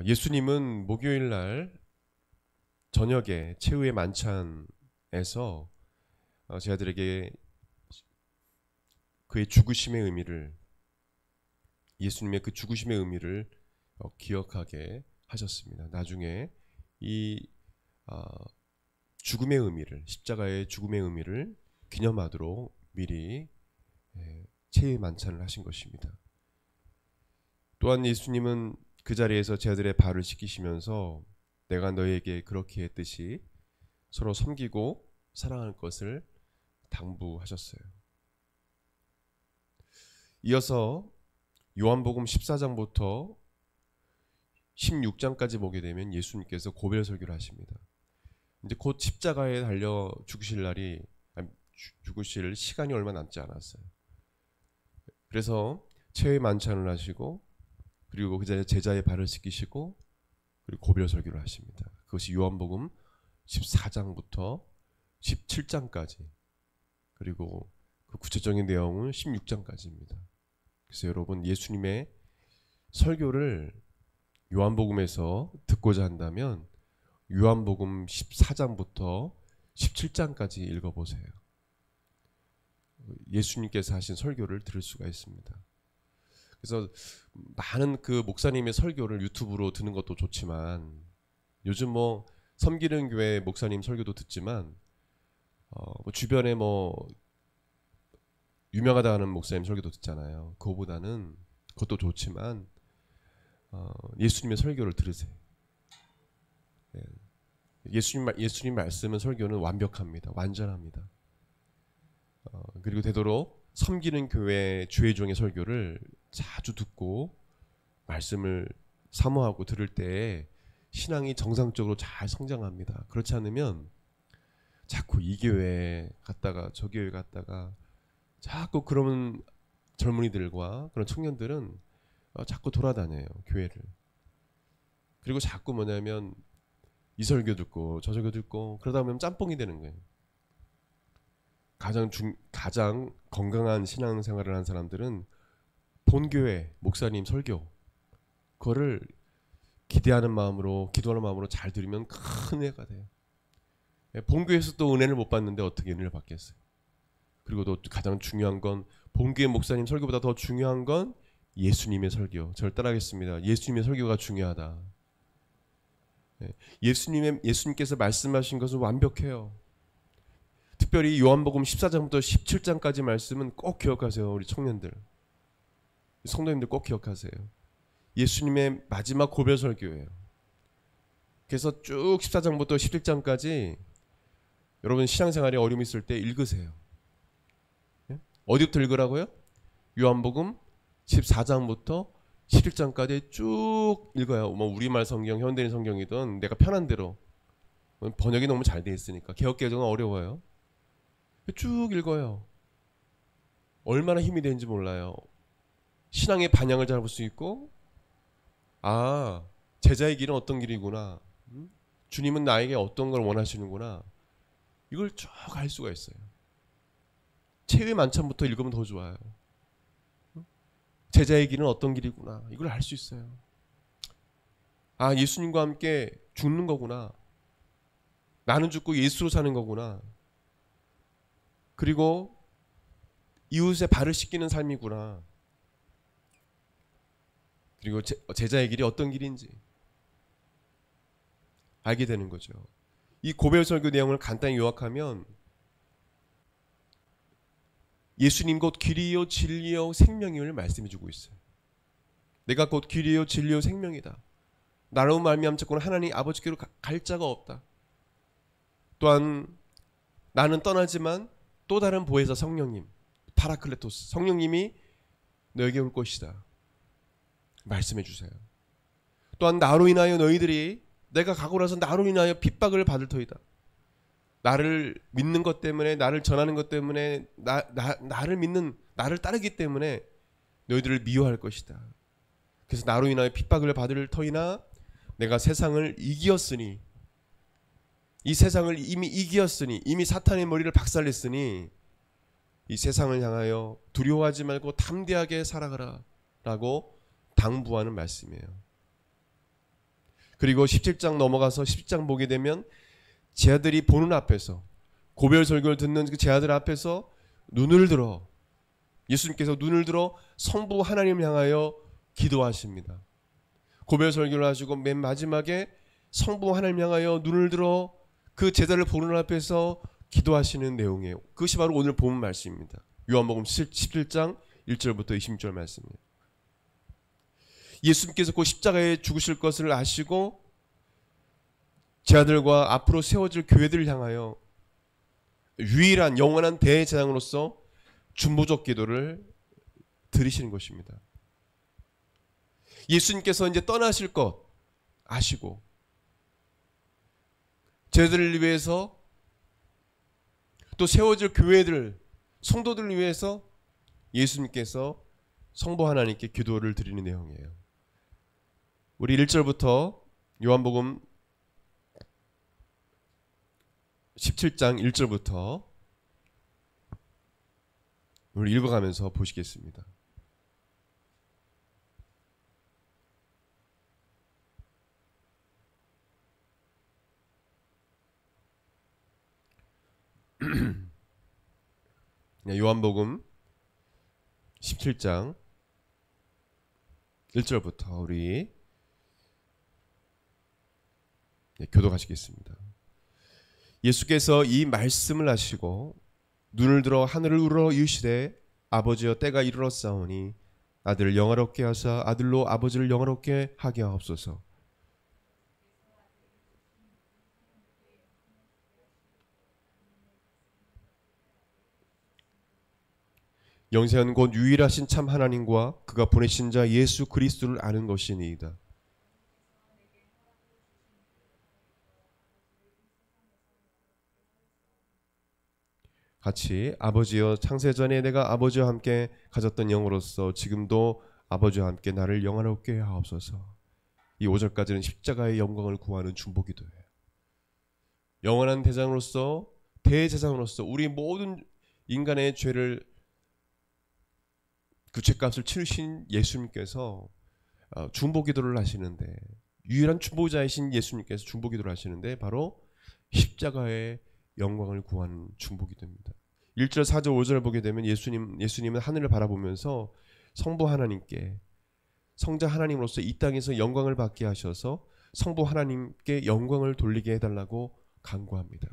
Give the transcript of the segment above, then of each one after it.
예수님은 목요일 날 저녁에 최후의 만찬에서 제자들에게 그의 죽으심의 의미를, 예수님의 그 죽으심의 의미를 기억하게 하셨습니다. 나중에 이 죽음의 의미를, 십자가의 죽음의 의미를 기념하도록 미리 최후의 만찬을 하신 것입니다. 또한 예수님은 그 자리에서 제자들의 발을 씻기시면서 내가 너희에게 그렇게 했듯이 서로 섬기고 사랑할 것을 당부하셨어요. 이어서 요한복음 14장부터 16장까지 보게 되면 예수님께서 고별 설교를 하십니다. 이제 곧 십자가에 달려 죽으실 시간이 얼마 남지 않았어요. 그래서 최후의 만찬을 하시고, 그리고 그 자리에 제자의 발을 씻기시고, 그리고 고별 설교를 하십니다. 그것이 요한복음 14장부터 17장까지, 그리고 그 구체적인 내용은 16장까지입니다. 그래서 여러분, 예수님의 설교를 요한복음에서 듣고자 한다면 요한복음 14장부터 17장까지 읽어보세요. 예수님께서 하신 설교를 들을 수가 있습니다. 그래서 많은 그 목사님의 설교를 유튜브로 듣는 것도 좋지만, 요즘 뭐 섬기는 교회 목사님 설교도 듣지만, 주변에 유명하다 하는 목사님 설교도 듣잖아요. 그것도 좋지만 예수님의 설교를 들으세요. 예수님 말씀은, 설교는 완벽합니다. 완전합니다. 그리고 되도록 섬기는 교회 주의 종의 설교를 자주 듣고 말씀을 사모하고 들을 때 신앙이 정상적으로 잘 성장합니다. 그렇지 않으면 자꾸 이 교회 갔다가 저 교회 갔다가, 자꾸 그런 젊은이들과 그런 청년들은 자꾸 돌아다녀요, 교회를. 그리고 자꾸 이 설교 듣고 저 설교 듣고, 그러다 보면 짬뽕이 되는 거예요. 가장 건강한 신앙생활을 하는 사람들은 본교회 목사님 설교, 그거를 기대하는 마음으로, 기도하는 마음으로 잘 들으면 큰 은혜가 돼요. 본교회에서 또 은혜를 못 받는데 어떻게 은혜를 받겠어요? 그리고 또 가장 중요한 건, 본교회 목사님 설교보다 더 중요한 건 예수님의 설교. 저를 따라하겠습니다. 예수님의 설교가 중요하다. 예수님께서 말씀하신 것은 완벽해요. 특별히 요한복음 14장부터 17장까지 말씀은 꼭 기억하세요. 우리 청년들, 성도님들 꼭 기억하세요. 예수님의 마지막 고별 설교예요. 그래서 쭉 14장부터 17장까지 여러분 신앙생활에 어려움이 있을 때 읽으세요. 어디부터 읽으라고요? 요한복음 14장부터 11장까지 쭉 읽어요. 우리말 성경, 현대인 성경이든 내가 편한 대로, 번역이 너무 잘 돼 있으니까 개역개정은 어려워요. 쭉 읽어요. 얼마나 힘이 되는지 몰라요. 신앙의 반향을 잡을 수 있고, 제자의 길은 어떤 길이구나, 주님은 나에게 어떤 걸 원하시는구나, 이걸 쭉 알 수가 있어요. 최후의 만찬부터 읽으면 더 좋아요. 제자의 길은 어떤 길이구나, 이걸 알 수 있어요. 예수님과 함께 죽는 거구나, 나는 죽고 예수로 사는 거구나, 그리고 이웃의 발을 씻기는 삶이구나, 그리고 제자의 길이 어떤 길인지 알게 되는 거죠. 이 고별 설교 내용을 간단히 요약하면, 예수님 곧 길이요 진리요 생명임을 말씀해주고 있어요. 내가 곧 길이요 진리요 생명이다. 나로 말미암아 자꾸는 하나님 아버지께로 갈 자가 없다. 또한 나는 떠나지만 또 다른 보혜사 성령님, 파라클레토스, 성령님이 너에게 올 것이다 말씀해 주세요. 또한 나로 인하여 너희들이, 내가 가고 나서 나로 인하여 핍박을 받을 터이다. 나를 믿는 것 때문에, 나를 전하는 것 때문에, 나를 따르기 때문에 너희들을 미워할 것이다. 그래서 나로 인하여 핍박을 받을 터이나 내가 세상을 이기었으니, 이 세상을 이미 이기었으니, 이미 사탄의 머리를 박살냈으니 이 세상을 향하여 두려워하지 말고 담대하게 살아가라 라고 당부하는 말씀이에요. 그리고 17장 넘어가서 10장 보게 되면 제자들이 보는 앞에서, 고별 설교를 듣는 그 제자들 앞에서 눈을 들어, 예수님께서 눈을 들어 성부 하나님을 향하여 기도하십니다. 고별 설교를 하시고 맨 마지막에 성부 하나님을 향하여 눈을 들어 그 제자를 보는 앞에서 기도하시는 내용이에요. 그것이 바로 오늘 본 말씀입니다. 요한복음 17장 1절부터 26절 말씀이에요. 예수님께서 그 십자가에 죽으실 것을 아시고 제자들과 앞으로 세워질 교회들을 향하여 유일한 영원한 대제사장으로서 중보적 기도를 드리시는 것입니다. 예수님께서 이제 떠나실 것 아시고 제자들을 위해서 또 세워질 교회들, 성도들을 위해서 예수님께서 성부 하나님께 기도를 드리는 내용이에요. 우리 1절부터 요한복음 17장 1절부터 우리 읽어가면서 보시겠습니다. 요한복음 17장 1절부터 우리 교독하시겠습니다. 예수께서 이 말씀을 하시고 눈을 들어 하늘을 우러러 이으시되 아버지여 때가 이르렀사오니 아들을 영화롭게 하사 아들로 아버지를 영화롭게 하게 하옵소서. 영세한 곧 유일하신 참 하나님과 그가 보내신 자 예수 그리스도를 아는 것이니이다. 같이 아버지여 창세전에 내가 아버지와 함께 가졌던 영으로서 지금도 아버지와 함께 나를 영화롭게 하옵소서. 이 5절까지는 십자가의 영광을 구하는 중보기도예요. 영원한 대장으로서 대제사장으로서 우리 모든 인간의 죄를 그 죄값을 치르신 예수님께서 중보기도를 하시는데, 유일한 중보자이신 예수님께서 중보기도를 하시는데 바로 십자가의 영광을 구하는 중보기도입니다. 1절, 4절, 5절을 보게 되면 예수님은 하늘을 바라보면서 성부 하나님께, 성자 하나님으로서 이 땅에서 영광을 받게 하셔서 성부 하나님께 영광을 돌리게 해달라고 간구합니다.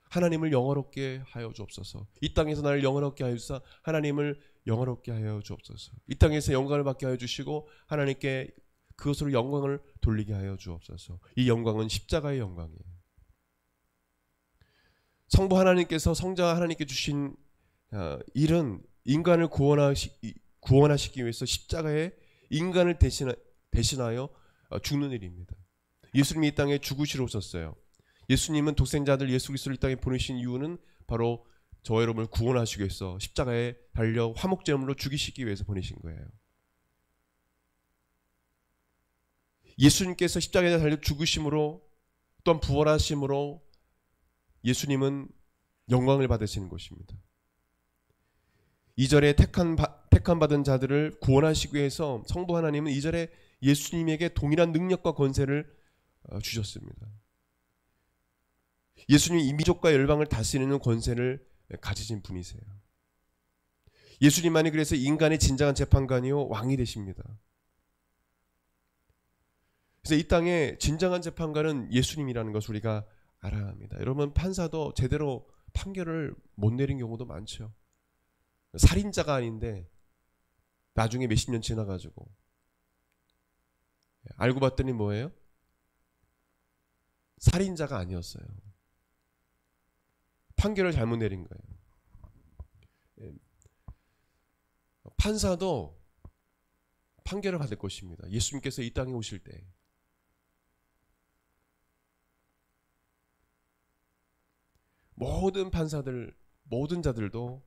하나님을 영화롭게 하여 주옵소서. 이 땅에서 나를 영화롭게 하여 주사 하나님을 영화롭게 하여 주옵소서. 이 땅에서 영광을 받게 하여 주시고 하나님께 그것으로 영광을 돌리게 하여 주옵소서. 이 영광은 십자가의 영광이에요. 성부 하나님께서 성자 하나님께 주신 일은 인간을 구원하시기 위해서 십자가에 인간을 대신하여 죽는 일입니다. 예수님이 이 땅에 죽으시러 오셨어요. 예수님은 독생자들 예수 그리스도를 이 땅에 보내신 이유는 바로 저와 여러분을 구원하시기 위해서 십자가에 달려 화목제물로 죽이시기 위해서 보내신 거예요. 예수님께서 십자가에 달려 죽으심으로 또한 부활하심으로 예수님은 영광을 받으시는 것입니다. 2절에 택함 받은 자들을 구원하시기 위해서 성부 하나님은 2절에 예수님에게 동일한 능력과 권세를 주셨습니다. 예수님이 이민족과 열방을 다스리는 권세를 가지신 분이세요. 예수님만이 그래서 인간의 진정한 재판관이요 왕이 되십니다. 그래서 이 땅에 진정한 재판관은 예수님이라는 것을 우리가 알아야 합니다. 여러분, 판사도 제대로 판결을 못 내린 경우도 많죠. 살인자가 아닌데 나중에 몇십 년 지나가지고 알고 봤더니 뭐예요? 살인자가 아니었어요. 판결을 잘못 내린 거예요. 판사도 판결을 받을 것입니다. 예수님께서 이 땅에 오실 때. 모든 판사들, 모든 자들도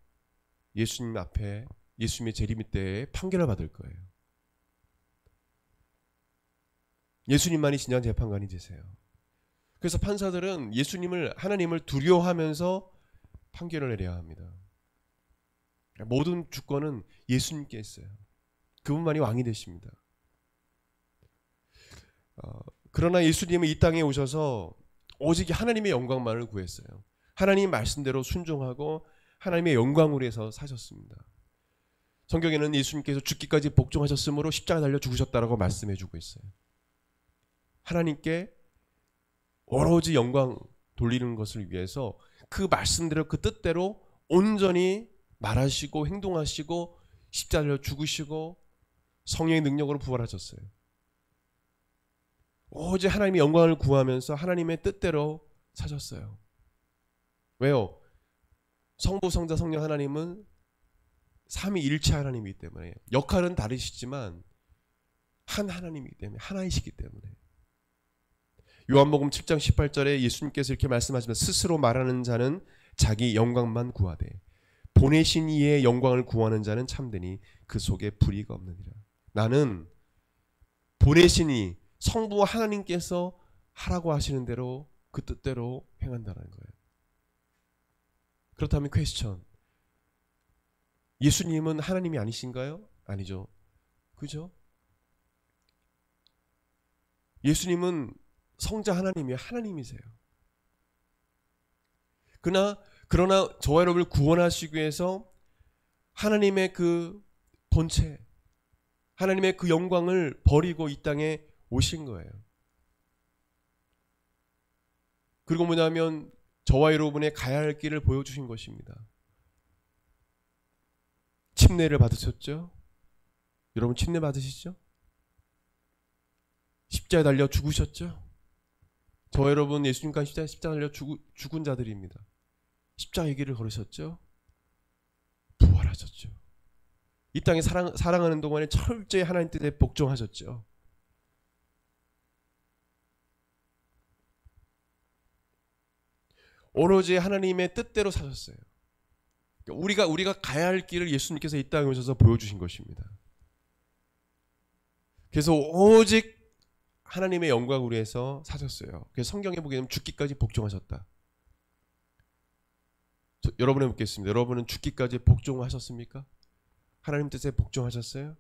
예수님 앞에 예수님의 재림 때에 판결을 받을 거예요. 예수님만이 진정한 재판관이 되세요. 그래서 판사들은 예수님을, 하나님을 두려워하면서 판결을 내려야 합니다. 모든 주권은 예수님께 있어요. 그분만이 왕이 되십니다. 그러나 예수님은 이 땅에 오셔서 오직 하나님의 영광만을 구했어요. 하나님 말씀대로 순종하고 하나님의 영광을 위해서 사셨습니다. 성경에는 예수님께서 죽기까지 복종하셨으므로 십자가 달려 죽으셨다라고 말씀해 주고 있어요. 하나님께 오로지 영광 돌리는 것을 위해서 그 말씀대로 그 뜻대로 온전히 말하시고 행동하시고 십자가 달려 죽으시고 성령의 능력으로 부활하셨어요. 오직 하나님의 영광을 구하면서 하나님의 뜻대로 사셨어요. 왜요? 성부, 성자, 성령 하나님은 삼위일체 하나님이기 때문에 역할은 다르시지만 한 하나님이기 때문에 하나이시기 때문에 요한복음 7장 18절에 예수님께서 이렇게 말씀하시면서 스스로 말하는 자는 자기 영광만 구하되 보내신 이의 영광을 구하는 자는 참되니 그 속에 불의가 없느니라. 나는 보내신 이 성부 하나님께서 하라고 하시는 대로 그 뜻대로 행한다는 거예요. 그렇다면 퀘스천, 예수님은 하나님이 아니신가요? 아니죠. 그죠? 예수님은 성자 하나님이에요. 하나님이세요. 그러나 저와 여러분을 구원하시기 위해서 하나님의 그 본체, 하나님의 그 영광을 버리고 이 땅에 오신 거예요. 그리고 뭐냐면 저와 여러분의 가야 할 길을 보여주신 것입니다. 침례를 받으셨죠? 여러분 침례 받으시죠? 십자가에 달려 죽으셨죠? 저와 여러분 예수님과 십자가에 달려 죽은 자들입니다. 십자가의 길을 걸으셨죠? 부활하셨죠. 이 땅에 살아가는 동안에 철저히 하나님 뜻에 복종하셨죠. 오로지 하나님의 뜻대로 사셨어요. 우리가 가야 할 길을 예수님께서 이 땅에 오셔서 보여주신 것입니다. 그래서 오직 하나님의 영광을 위해서 사셨어요. 그래서 성경에 보게 되면 죽기까지 복종하셨다. 여러분에 묻겠습니다. 여러분은 죽기까지 복종하셨습니까? 하나님 뜻에 복종하셨어요?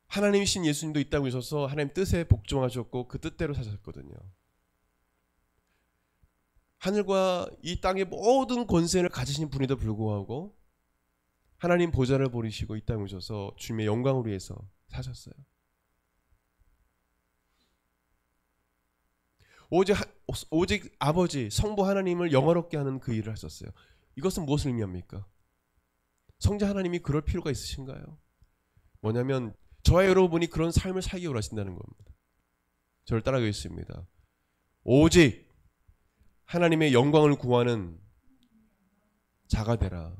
하나님이신 예수님도 이 땅에 오셔서 하나님 뜻에 복종하셨고 그 뜻대로 사셨거든요. 하늘과 이 땅의 모든 권세를 가지신 분에도 불구하고 하나님 보좌를 버리시고 이 땅에 오셔서 주님의 영광을 위해서 사셨어요. 오직 아버지 성부 하나님을 영화롭게 하는 그 일을 하셨어요. 이것은 무엇을 의미합니까? 성자 하나님이 그럴 필요가 있으신가요? 뭐냐면 저와 여러분이 그런 삶을 살기 원하신다는 겁니다. 저를 따라가겠습니다. 오직 하나님의 영광을 구하는 자가 되라.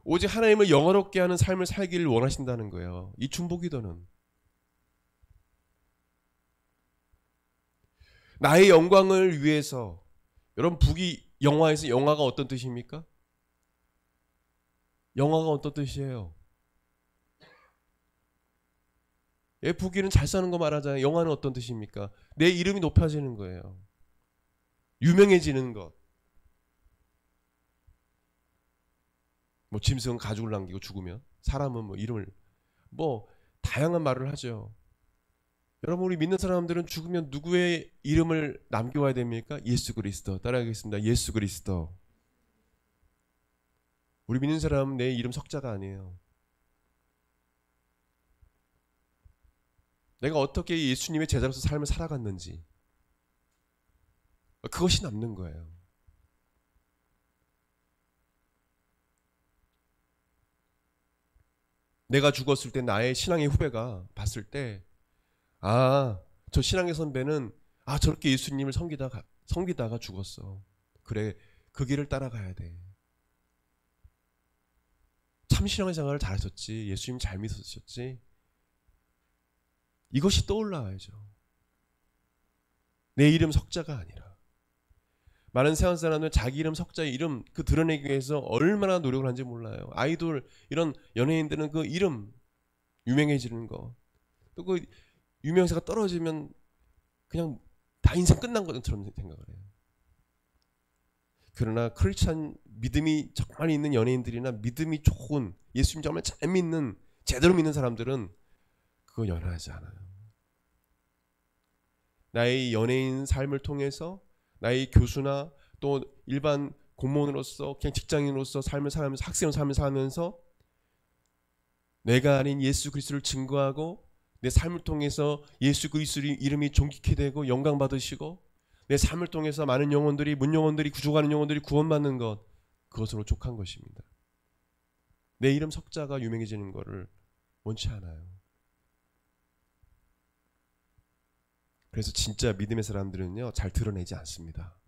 오직 하나님을 영화롭게 하는 삶을 살기를 원하신다는 거예요. 이 중보기도는 나의 영광을 위해서. 여러분 영화에서 영화가 어떤 뜻입니까? 영화가 어떤 뜻이에요? 부귀는 잘 사는 거 말하잖아요. 영화는 어떤 뜻입니까? 내 이름이 높아지는 거예요. 유명해지는 것. 뭐 짐승은 가죽을 남기고 죽으면 사람은 뭐 이름을 다양한 말을 하죠. 여러분 우리 믿는 사람들은 죽으면 누구의 이름을 남겨와야 됩니까? 예수 그리스도. 따라하겠습니다. 예수 그리스도. 우리 믿는 사람은 내 이름 석자가 아니에요. 내가 어떻게 예수님의 제자로서 삶을 살아갔는지 그것이 남는 거예요. 내가 죽었을 때 나의 신앙의 후배가 봤을 때 저 신앙의 선배는 저렇게 예수님을 섬기다가 죽었어. 그래, 그 길을 따라가야 돼. 참 신앙생활을 잘하셨지. 예수님 잘 믿으셨지. 이것이 떠올라야죠. 내 이름 석자가 아니라. 많은 세상 사람들은 자기 이름 석자의 이름 드러내기 위해서 얼마나 노력을 하는지 몰라요. 아이돌 이런 연예인들은 그 이름 유명해지는 거, 또 그 유명세가 떨어지면 그냥 다 인생 끝난 것처럼 생각을 해요. 그러나 크리스찬 믿음이 정말 있는 연예인들이나 믿음이 좋은 예수님 정말 잘 믿는 제대로 믿는 사람들은 그거 연하지 않아요. 나의 연예인 삶을 통해서, 나의 교수나 또 일반 공무원으로서, 그냥 직장인으로서 삶을 살면서, 학생으로 삶을 살면서 내가 아닌 예수 그리스도를 증거하고 내 삶을 통해서 예수 그리스도의 이름이 존귀케 되고 영광 받으시고 내 삶을 통해서 많은 영혼들이, 문영혼들이, 구족하는 영혼들이 구원받는 것, 그것으로 족한 것입니다. 내 이름 석자가 유명해지는 것을 원치 않아요. 그래서 진짜 믿음의 사람들은요, 잘 드러내지 않습니다.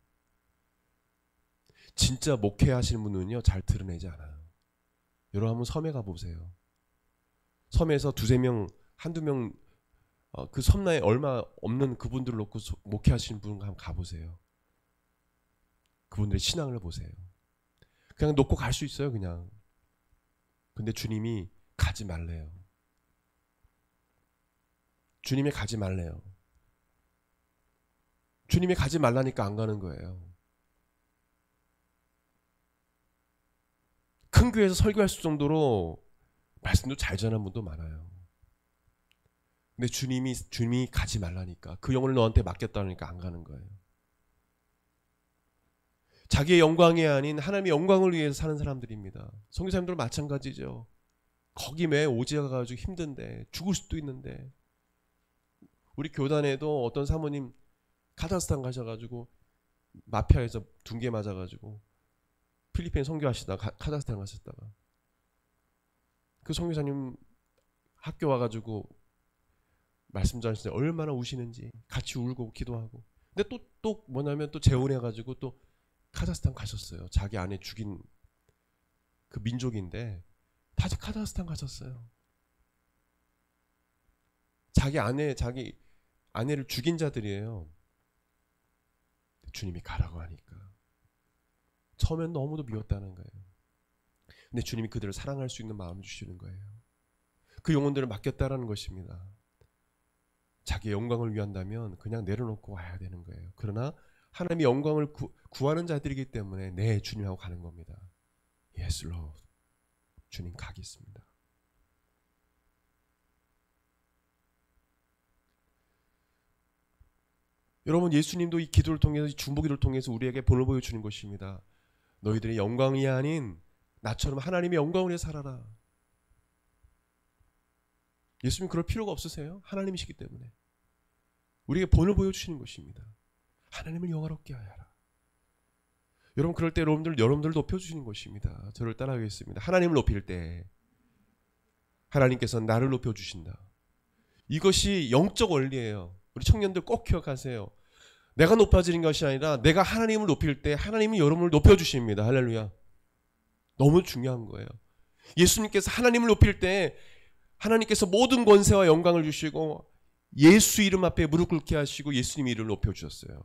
진짜 목회하시는 분은요, 잘 드러내지 않아요. 여러분 한번 섬에 가보세요. 섬에서 두세 명, 한두 명, 그 섬나에 얼마 없는 그분들을 놓고 목회하시는 분 한번 가보세요. 그분들의 신앙을 보세요. 그냥 놓고 갈 수 있어요, 그냥. 근데 주님이 가지 말래요. 주님이 가지 말래요. 주님이 가지 말라니까 안 가는 거예요. 큰 교회에서 설교할 수 정도로 말씀도 잘 전하는 분도 많아요. 근데 주님이 가지 말라니까, 그 영혼을 너한테 맡겼다니까 안 가는 거예요. 자기의 영광이 아닌 하나님의 영광을 위해서 사는 사람들입니다. 선교사님들은 마찬가지죠. 거기 왜 오지 가가지고 힘든데, 죽을 수도 있는데. 우리 교단에도 어떤 사모님 카자흐스탄 가셔가지고 마피아에서 둔개 맞아가지고 필리핀 선교하시다가 카자흐스탄 가셨다가 그 선교사님 학교 와가지고 말씀 전하실 때 얼마나 우시는지, 같이 울고 기도하고. 근데 또 뭐냐면 또 재혼해가지고 또 카자흐스탄 가셨어요. 자기 아내 죽인 그 민족인데 다 카자흐스탄 가셨어요. 자기 아내를 죽인 자들이에요. 주님이 가라고 하니까. 처음엔 너무도 미웠다는 거예요. 근데 주님이 그들을 사랑할 수 있는 마음을 주시는 거예요. 그 영혼들을 맡겼다라는 것입니다. 자기의 영광을 위한다면 그냥 내려놓고 와야 되는 거예요. 그러나 하나님의 영광을 구하는 자들이기 때문에 네, 주님하고 가는 겁니다. Yes, Lord. 주님 가겠습니다. 여러분, 예수님도 이 기도를 통해서, 이 중보기도를 통해서 우리에게 본을 보여주는 것입니다. 너희들의 영광이 아닌 나처럼 하나님의 영광을 위해 살아라. 예수님 그럴 필요가 없으세요? 하나님이시기 때문에. 우리에게 본을 보여주시는 것입니다. 하나님을 영화롭게 하여라. 여러분, 그럴 때 여러분들 높여주시는 것입니다. 저를 따라하겠습니다. 하나님을 높일 때 하나님께서 나를 높여주신다. 이것이 영적 원리예요. 우리 청년들 꼭 기억하세요. 내가 높아지는 것이 아니라 내가 하나님을 높일 때 하나님이 여러분을 높여주십니다. 할렐루야. 너무 중요한 거예요. 예수님께서 하나님을 높일 때 하나님께서 모든 권세와 영광을 주시고 예수 이름 앞에 무릎 꿇게 하시고 예수님 이름을 높여주셨어요.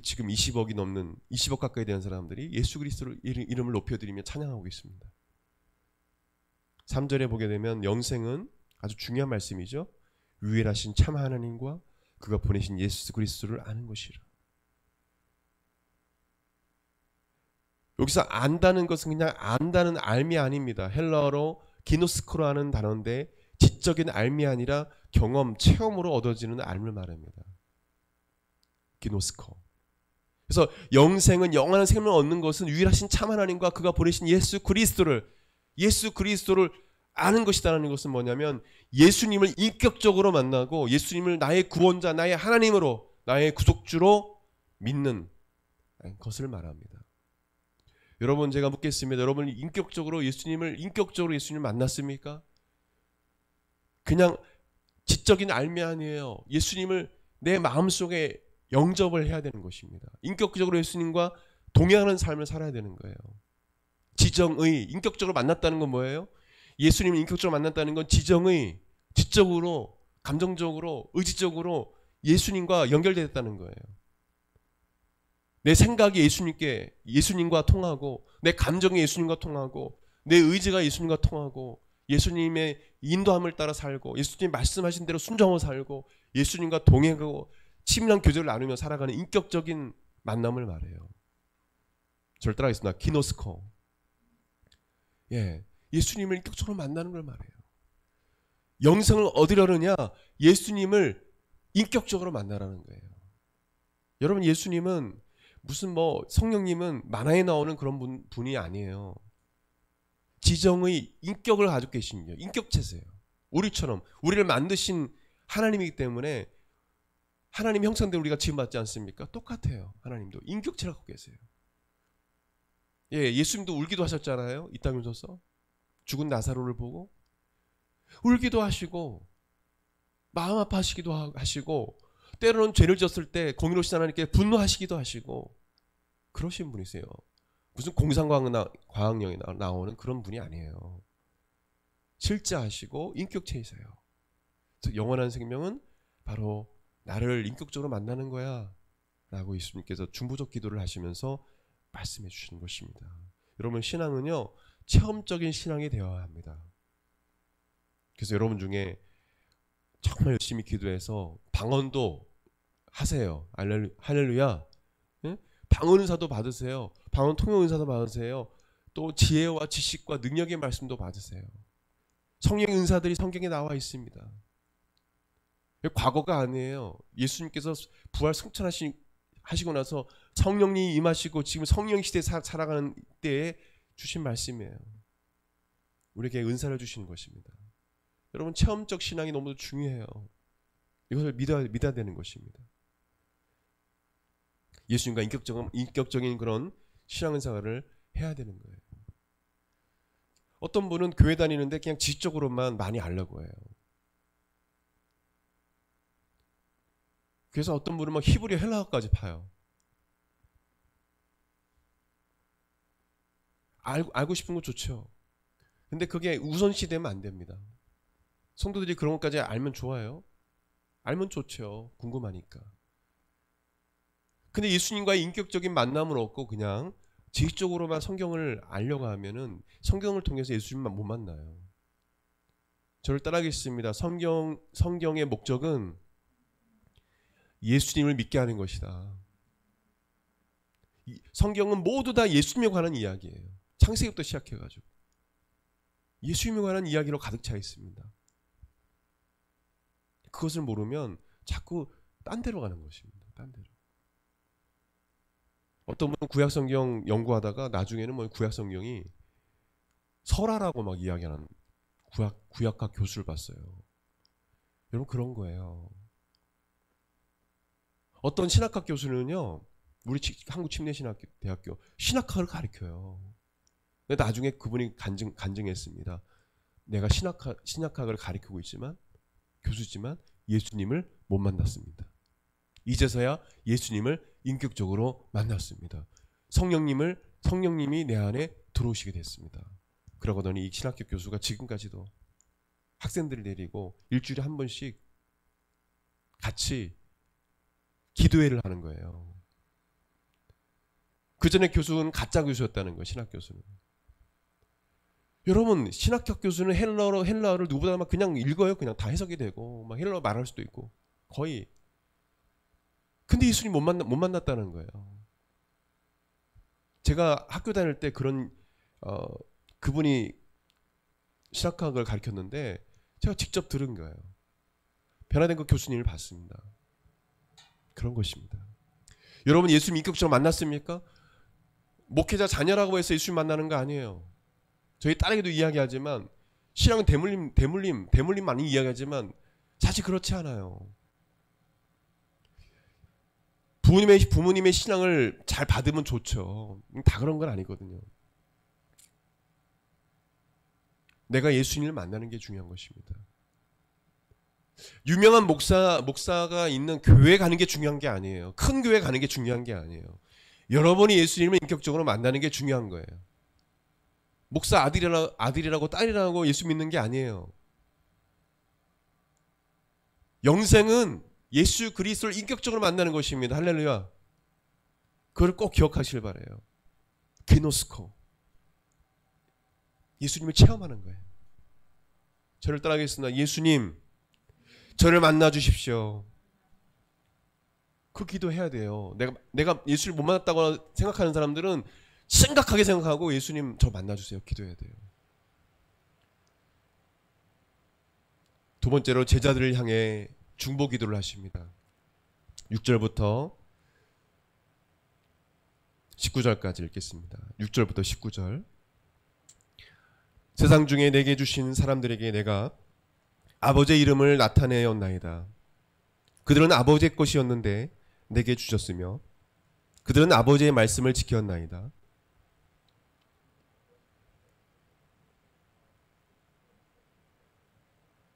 지금 20억 가까이 되는 사람들이 예수 그리스도 이름을 높여드리며 찬양하고 있습니다. 3절에 보게 되면 영생은 아주 중요한 말씀이죠. 유일하신 참 하나님과 그가 보내신 예수 그리스도를 아는 것이라. 여기서 안다는 것은 그냥 안다는 알미 아닙니다. 헬라어로 기노스코라는 단어인데 지적인 알미 아니라 경험, 체험으로 얻어지는 알을 말합니다. 기노스코. 그래서 영생은, 영원한 생명을 얻는 것은 유일하신 참 하나님과 그가 보내신 예수 그리스도를 아는 것이다라는 것은 뭐냐면 예수님을 인격적으로 만나고 예수님을 나의 구원자, 나의 하나님으로, 나의 구속주로 믿는 것을 말합니다. 여러분, 제가 묻겠습니다. 여러분 인격적으로 예수님을 만났습니까? 그냥 지적인 알미 아니에요. 예수님을 내 마음속에 영접을 해야 되는 것입니다. 인격적으로 예수님과 동행하는 삶을 살아야 되는 거예요. 지정의, 인격적으로 만났다는 건 뭐예요? 예수님을 인격적으로 만났다는 건 지적으로, 감정적으로, 의지적으로 예수님과 연결되었다는 거예요. 내 생각이 예수님과 통하고, 내 감정이 예수님과 통하고, 내 의지가 예수님과 통하고, 예수님의 인도함을 따라 살고, 예수님 말씀하신 대로 순종하고 살고, 예수님과 동행하고 친밀한 교제를 나누며 살아가는 인격적인 만남을 말해요. 저를 따라하겠습니다. 기노스코. 예수님을 인격적으로 만나는 걸 말해요. 영생을 얻으려느냐? 예수님을 인격적으로 만나라는 거예요. 여러분, 예수님은 무슨 성령님은 만화에 나오는 그런 분이 아니에요. 지정의 인격을 가지고 계신 거예요. 인격체세요. 우리처럼 우리를 만드신 하나님이기 때문에 하나님 형상대로 우리가 지음받지 않습니까? 똑같아요. 하나님도 인격체를 갖고 계세요. 예수님도 울기도 하셨잖아요. 이 땅에 오셔서 죽은 나사로를 보고 울기도 하시고 마음 아파하시기도 하시고 때로는 죄를 졌을 때 공의로우신 하나님께 분노하시기도 하시고 그러신 분이세요. 무슨 공상과학령에 나오는 그런 분이 아니에요. 실제하시고 인격체이세요. 그래서 영원한 생명은 바로 나를 인격적으로 만나는 거야 라고 예수님께서 중보적 기도를 하시면서 말씀해 주시는 것입니다. 여러분, 신앙은요 체험적인 신앙이 되어야 합니다. 그래서 여러분 중에 정말 열심히 기도해서 방언도 하세요. 할렐루야. 방언 은사도 받으세요. 방언 통역 은사도 받으세요. 또 지혜와 지식과 능력의 말씀도 받으세요. 성령의 은사들이 성경에 나와 있습니다. 과거가 아니에요. 예수님께서 부활 승천하시고 나서 성령님이 임하시고 지금 성령 시대에 살아가는 때에 주신 말씀이에요. 우리에게 은사를 주시는 것입니다. 여러분, 체험적 신앙이 너무 중요해요. 이것을 믿어야 되는 것입니다. 예수님과 인격적인 그런 신앙생활을 해야 되는 거예요. 어떤 분은 교회 다니는데 그냥 지식적으로만 많이 알려고 해요. 그래서 어떤 분은 막 히브리 헬라어까지 파요. 알고 싶은 거 좋죠. 근데 그게 우선시되면 안 됩니다. 성도들이 그런 것까지 알면 좋아요. 알면 좋죠. 궁금하니까. 근데 예수님과의 인격적인 만남을 얻고 그냥 지식적으로만 성경을 알려고 하면은 성경을 통해서 예수님만 못 만나요. 저를 따라하겠습니다. 성경의 목적은 예수님을 믿게 하는 것이다. 성경은 모두 다 예수님에 관한 이야기예요. 창세기부터 시작해가지고 예수님에 관한 이야기로 가득 차 있습니다. 그것을 모르면 자꾸 딴 데로 가는 것입니다. 딴 데로. 어떤 분은 구약성경 연구하다가 나중에는 구약성경이 설화라고 막 이야기하는 구약학 교수를 봤어요. 여러분, 그런 거예요. 어떤 신학학 교수는요, 우리 한국침례신학대학교 신학학을 가르쳐요. 근데 나중에 그분이 간증했습니다. 내가 신학학을 가르치고 있지만 교수지만 예수님을 못 만났습니다. 이제서야 예수님을 인격적으로 만났습니다. 성령님이 내 안에 들어오시게 됐습니다. 그러더니 이 신학교 교수가 지금까지도 학생들을 데리고 일주일에 한 번씩 같이 기도회를 하는 거예요. 그 전에 교수는 가짜 교수였다는 거예요. 신학 교수는. 여러분, 신학학 교수는 헬라어를 누구보다 막 그냥 읽어요. 그냥 다 해석이 되고 막 헬라어 말할 수도 있고 거의. 근데 예수님 못 만났다는 거예요. 제가 학교 다닐 때 그분이 신학학을 가르쳤는데 제가 직접 들은 거예요. 변화된 그 교수님을 봤습니다. 그런 것입니다. 여러분, 예수님 인격적으로 만났습니까? 목회자 자녀라고 해서 예수님 만나는 거 아니에요. 저희 딸에게도 이야기하지만 신앙은 대물림 많이 이야기하지만 사실 그렇지 않아요. 부모님의 신앙을 잘 받으면 좋죠. 다 그런 건 아니거든요. 내가 예수님을 만나는 게 중요한 것입니다. 유명한 목사가 있는 교회 가는 게 중요한 게 아니에요. 큰 교회 가는 게 중요한 게 아니에요. 여러분이 예수님을 인격적으로 만나는 게 중요한 거예요. 목사 아들이라고 딸이라고 예수 믿는 게 아니에요. 영생은 예수 그리스도를 인격적으로 만나는 것입니다. 할렐루야. 그걸 꼭 기억하시길 바라요. 기노스코. 예수님을 체험하는 거예요. 저를 따라하겠습니다. 예수님, 저를 만나 주십시오. 그 기도해야 돼요. 내가 예수를 못 만났다고 생각하는 사람들은 심각하게 생각하고 예수님 저 만나 주세요. 기도해야 돼요. 두 번째로 제자들을 향해 중보 기도를 하십니다. 6절부터 19절까지 읽겠습니다. 6절부터 19절. 세상 중에 내게 주신 사람들에게 내가 아버지의 이름을 나타내었나이다. 그들은 아버지의 것이었는데 내게 주셨으며 그들은 아버지의 말씀을 지켰나이다.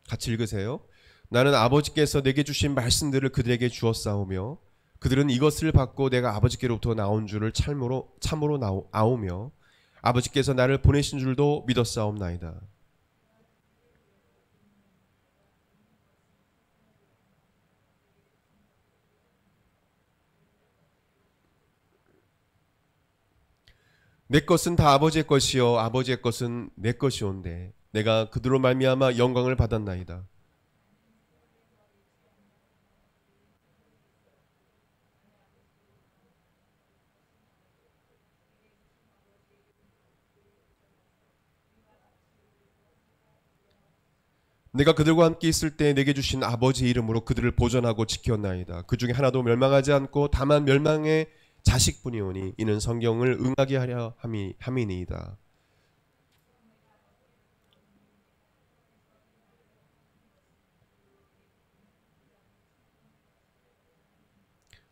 같이 읽으세요. 나는 아버지께서 내게 주신 말씀들을 그들에게 주었사오며 그들은 이것을 받고 내가 아버지께로부터 나온 줄을 참으로 아오며 아버지께서 나를 보내신 줄도 믿었사옵나이다. 내 것은 다 아버지의 것이요 아버지의 것은 내 것이온데 내가 그들로 말미암아 영광을 받았나이다. 내가 그들과 함께 있을 때 내게 주신 아버지의 이름으로 그들을 보존하고 지켰나이다. 그 중에 하나도 멸망하지 않고 다만 멸망의 자식뿐이오니 이는 성경을 응하게 하려 함이니이다.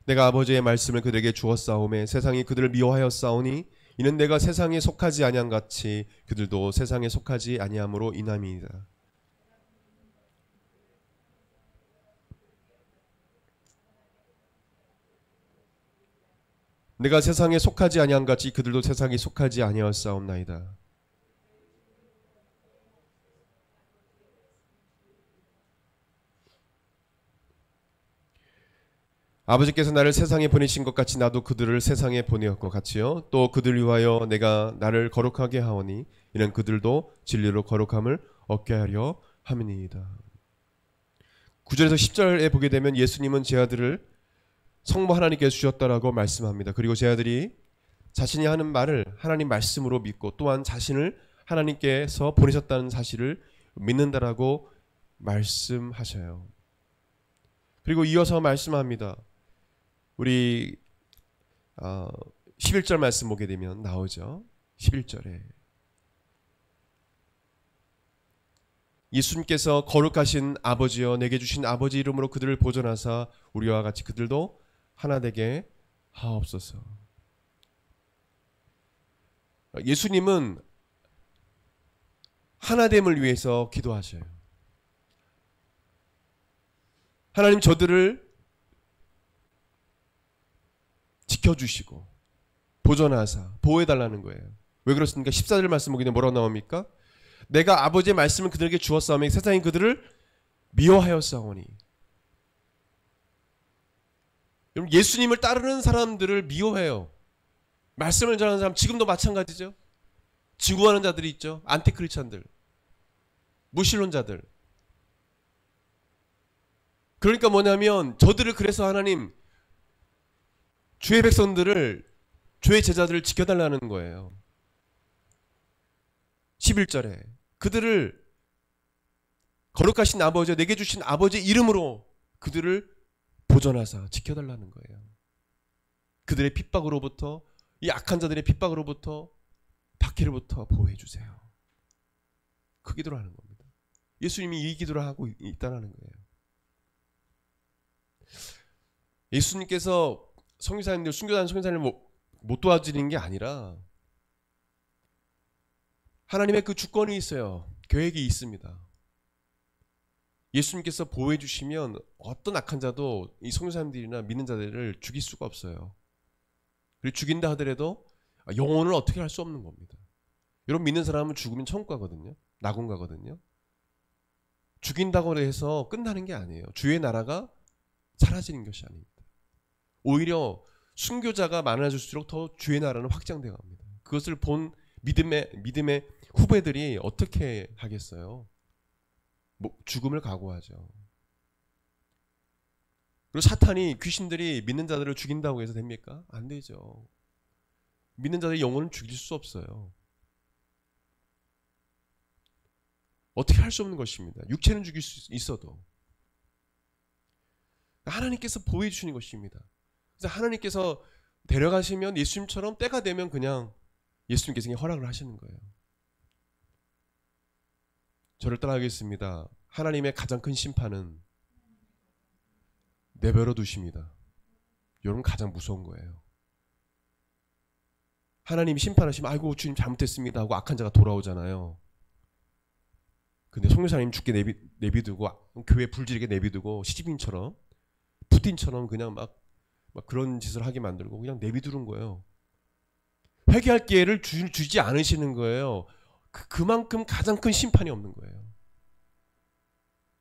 내가 아버지의 말씀을 그들에게 주었사오매 세상이 그들을 미워하였사오니 이는 내가 세상에 속하지 아니한 같이 그들도 세상에 속하지 아니함으로 인함이니이다. 내가 세상에 속하지 아니한 같이 그들도 세상에 속하지 아니하였사옵나이다. 아버지께서 나를 세상에 보내신 것 같이 나도 그들을 세상에 보내었고 같이요. 또 그들 위하여 내가 나를 거룩하게 하오니 이는 그들도 진리로 거룩함을 얻게 하려 함이니이다. 9절에서 10절에 보게 되면 예수님은 제 아들을 성부 하나님께서 주셨다라고 말씀합니다. 그리고 제 아들이 자신이 하는 말을 하나님 말씀으로 믿고 또한 자신을 하나님께서 보내셨다는 사실을 믿는다라고 말씀하셔요. 그리고 이어서 말씀합니다. 우리 11절 말씀 보게 되면 나오죠. 11절에 예수님께서 거룩하신 아버지여 내게 주신 아버지 이름으로 그들을 보존하사 우리와 같이 그들도 하나 되게 하옵소서. 예수님은 하나됨을 위해서 기도하셔요. 하나님 저들을 지켜주시고 보존하사 보호해달라는 거예요. 왜 그렇습니까? 14절 말씀 보기에 뭐라고 나옵니까? 내가 아버지의 말씀을 그들에게 주었사오니 세상이 그들을 미워하였사오니. 여러분 예수님을 따르는 사람들을 미워해요. 말씀을 전하는 사람 지금도 마찬가지죠. 증오하는 자들이 있죠. 안티크리스찬들, 무신론자들. 그러니까 뭐냐면 저들을 그래서 하나님 주의 백성들을 주의 제자들을 지켜달라는 거예요. 11절에 그들을 거룩하신 아버지 내게 주신 아버지 이름으로 그들을 보존하사 지켜달라는 거예요. 그들의 핍박으로부터 이 악한 자들의 핍박으로부터 박해로부터 보호해 주세요. 그 기도를 하는 겁니다. 예수님이 이 기도를 하고 있다는 거예요. 예수님께서 선교사님들 순교하는 선교사님을 못 도와주는 게 아니라 하나님의 그 주권이 있어요. 계획이 있습니다. 예수님께서 보호해 주시면 어떤 악한 자도 이 선교사님들이나 믿는 자들을 죽일 수가 없어요. 그리고 죽인다 하더라도 영혼을 어떻게 할 수 없는 겁니다. 여러분 믿는 사람은 죽으면 천국 가거든요. 낙원 가거든요. 죽인다고 해서 끝나는 게 아니에요. 주의 나라가 사라지는 것이 아닙니다. 오히려 순교자가 많아질수록 더 주의 나라는 확장되어 갑니다. 그것을 본 믿음의 후배들이 어떻게 하겠어요? 죽음을 각오하죠. 그리고 사탄이 귀신들이 믿는 자들을 죽인다고 해서 됩니까? 안 되죠. 믿는 자들의 영혼을 죽일 수 없어요. 어떻게 할 수 없는 것입니다. 육체는 죽일 수 있어도. 하나님께서 보호해 주시는 것입니다. 그래서 하나님께서 데려가시면 예수님처럼 때가 되면 그냥 예수님께서 허락을 하시는 거예요. 저를 따라하겠습니다. 하나님의 가장 큰 심판은 내버려 두십니다. 여러분 가장 무서운 거예요. 하나님이 심판하시면 아이고 주님 잘못했습니다 하고 악한 자가 돌아오잖아요. 근데 송교사님 죽게 내비두고 교회 불지르게 내비두고 시집인처럼 푸틴처럼 그냥 막 그런 짓을 하게 만들고 그냥 내비두는 거예요. 회개할 기회를 주지 않으시는 거예요. 그만큼 가장 큰 심판이 없는 거예요.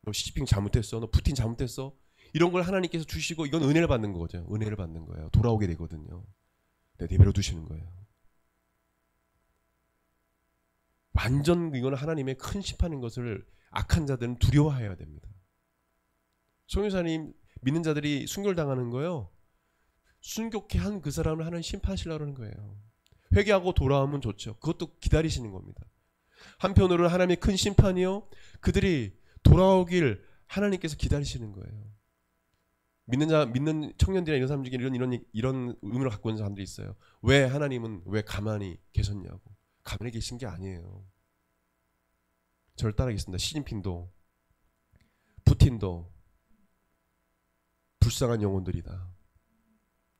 너 시집인 잘못했어. 너 푸틴 잘못했어. 이런 걸 하나님께서 주시고 이건 은혜를 받는 거죠. 은혜를 받는 거예요. 돌아오게 되거든요. 내버려 두시는 거예요. 완전 이건 하나님의 큰 심판인 것을 악한 자들은 두려워해야 됩니다. 송유사님 믿는 자들이 순교당하는 거예요. 순교케 한 그 사람을 하나님 심판하시려고 하는 거예요. 회개하고 돌아오면 좋죠. 그것도 기다리시는 겁니다. 한편으로는 하나님의 큰 심판이요. 그들이 돌아오길 하나님께서 기다리시는 거예요. 믿는 청년들이나 이런 사람 중에 이런 의문을 갖고 있는 사람들이 있어요. 왜 하나님은 왜 가만히 계셨냐고. 가만히 계신 게 아니에요. 저를 따라하겠습니다. 시진핑도 푸틴도 불쌍한 영혼들이다.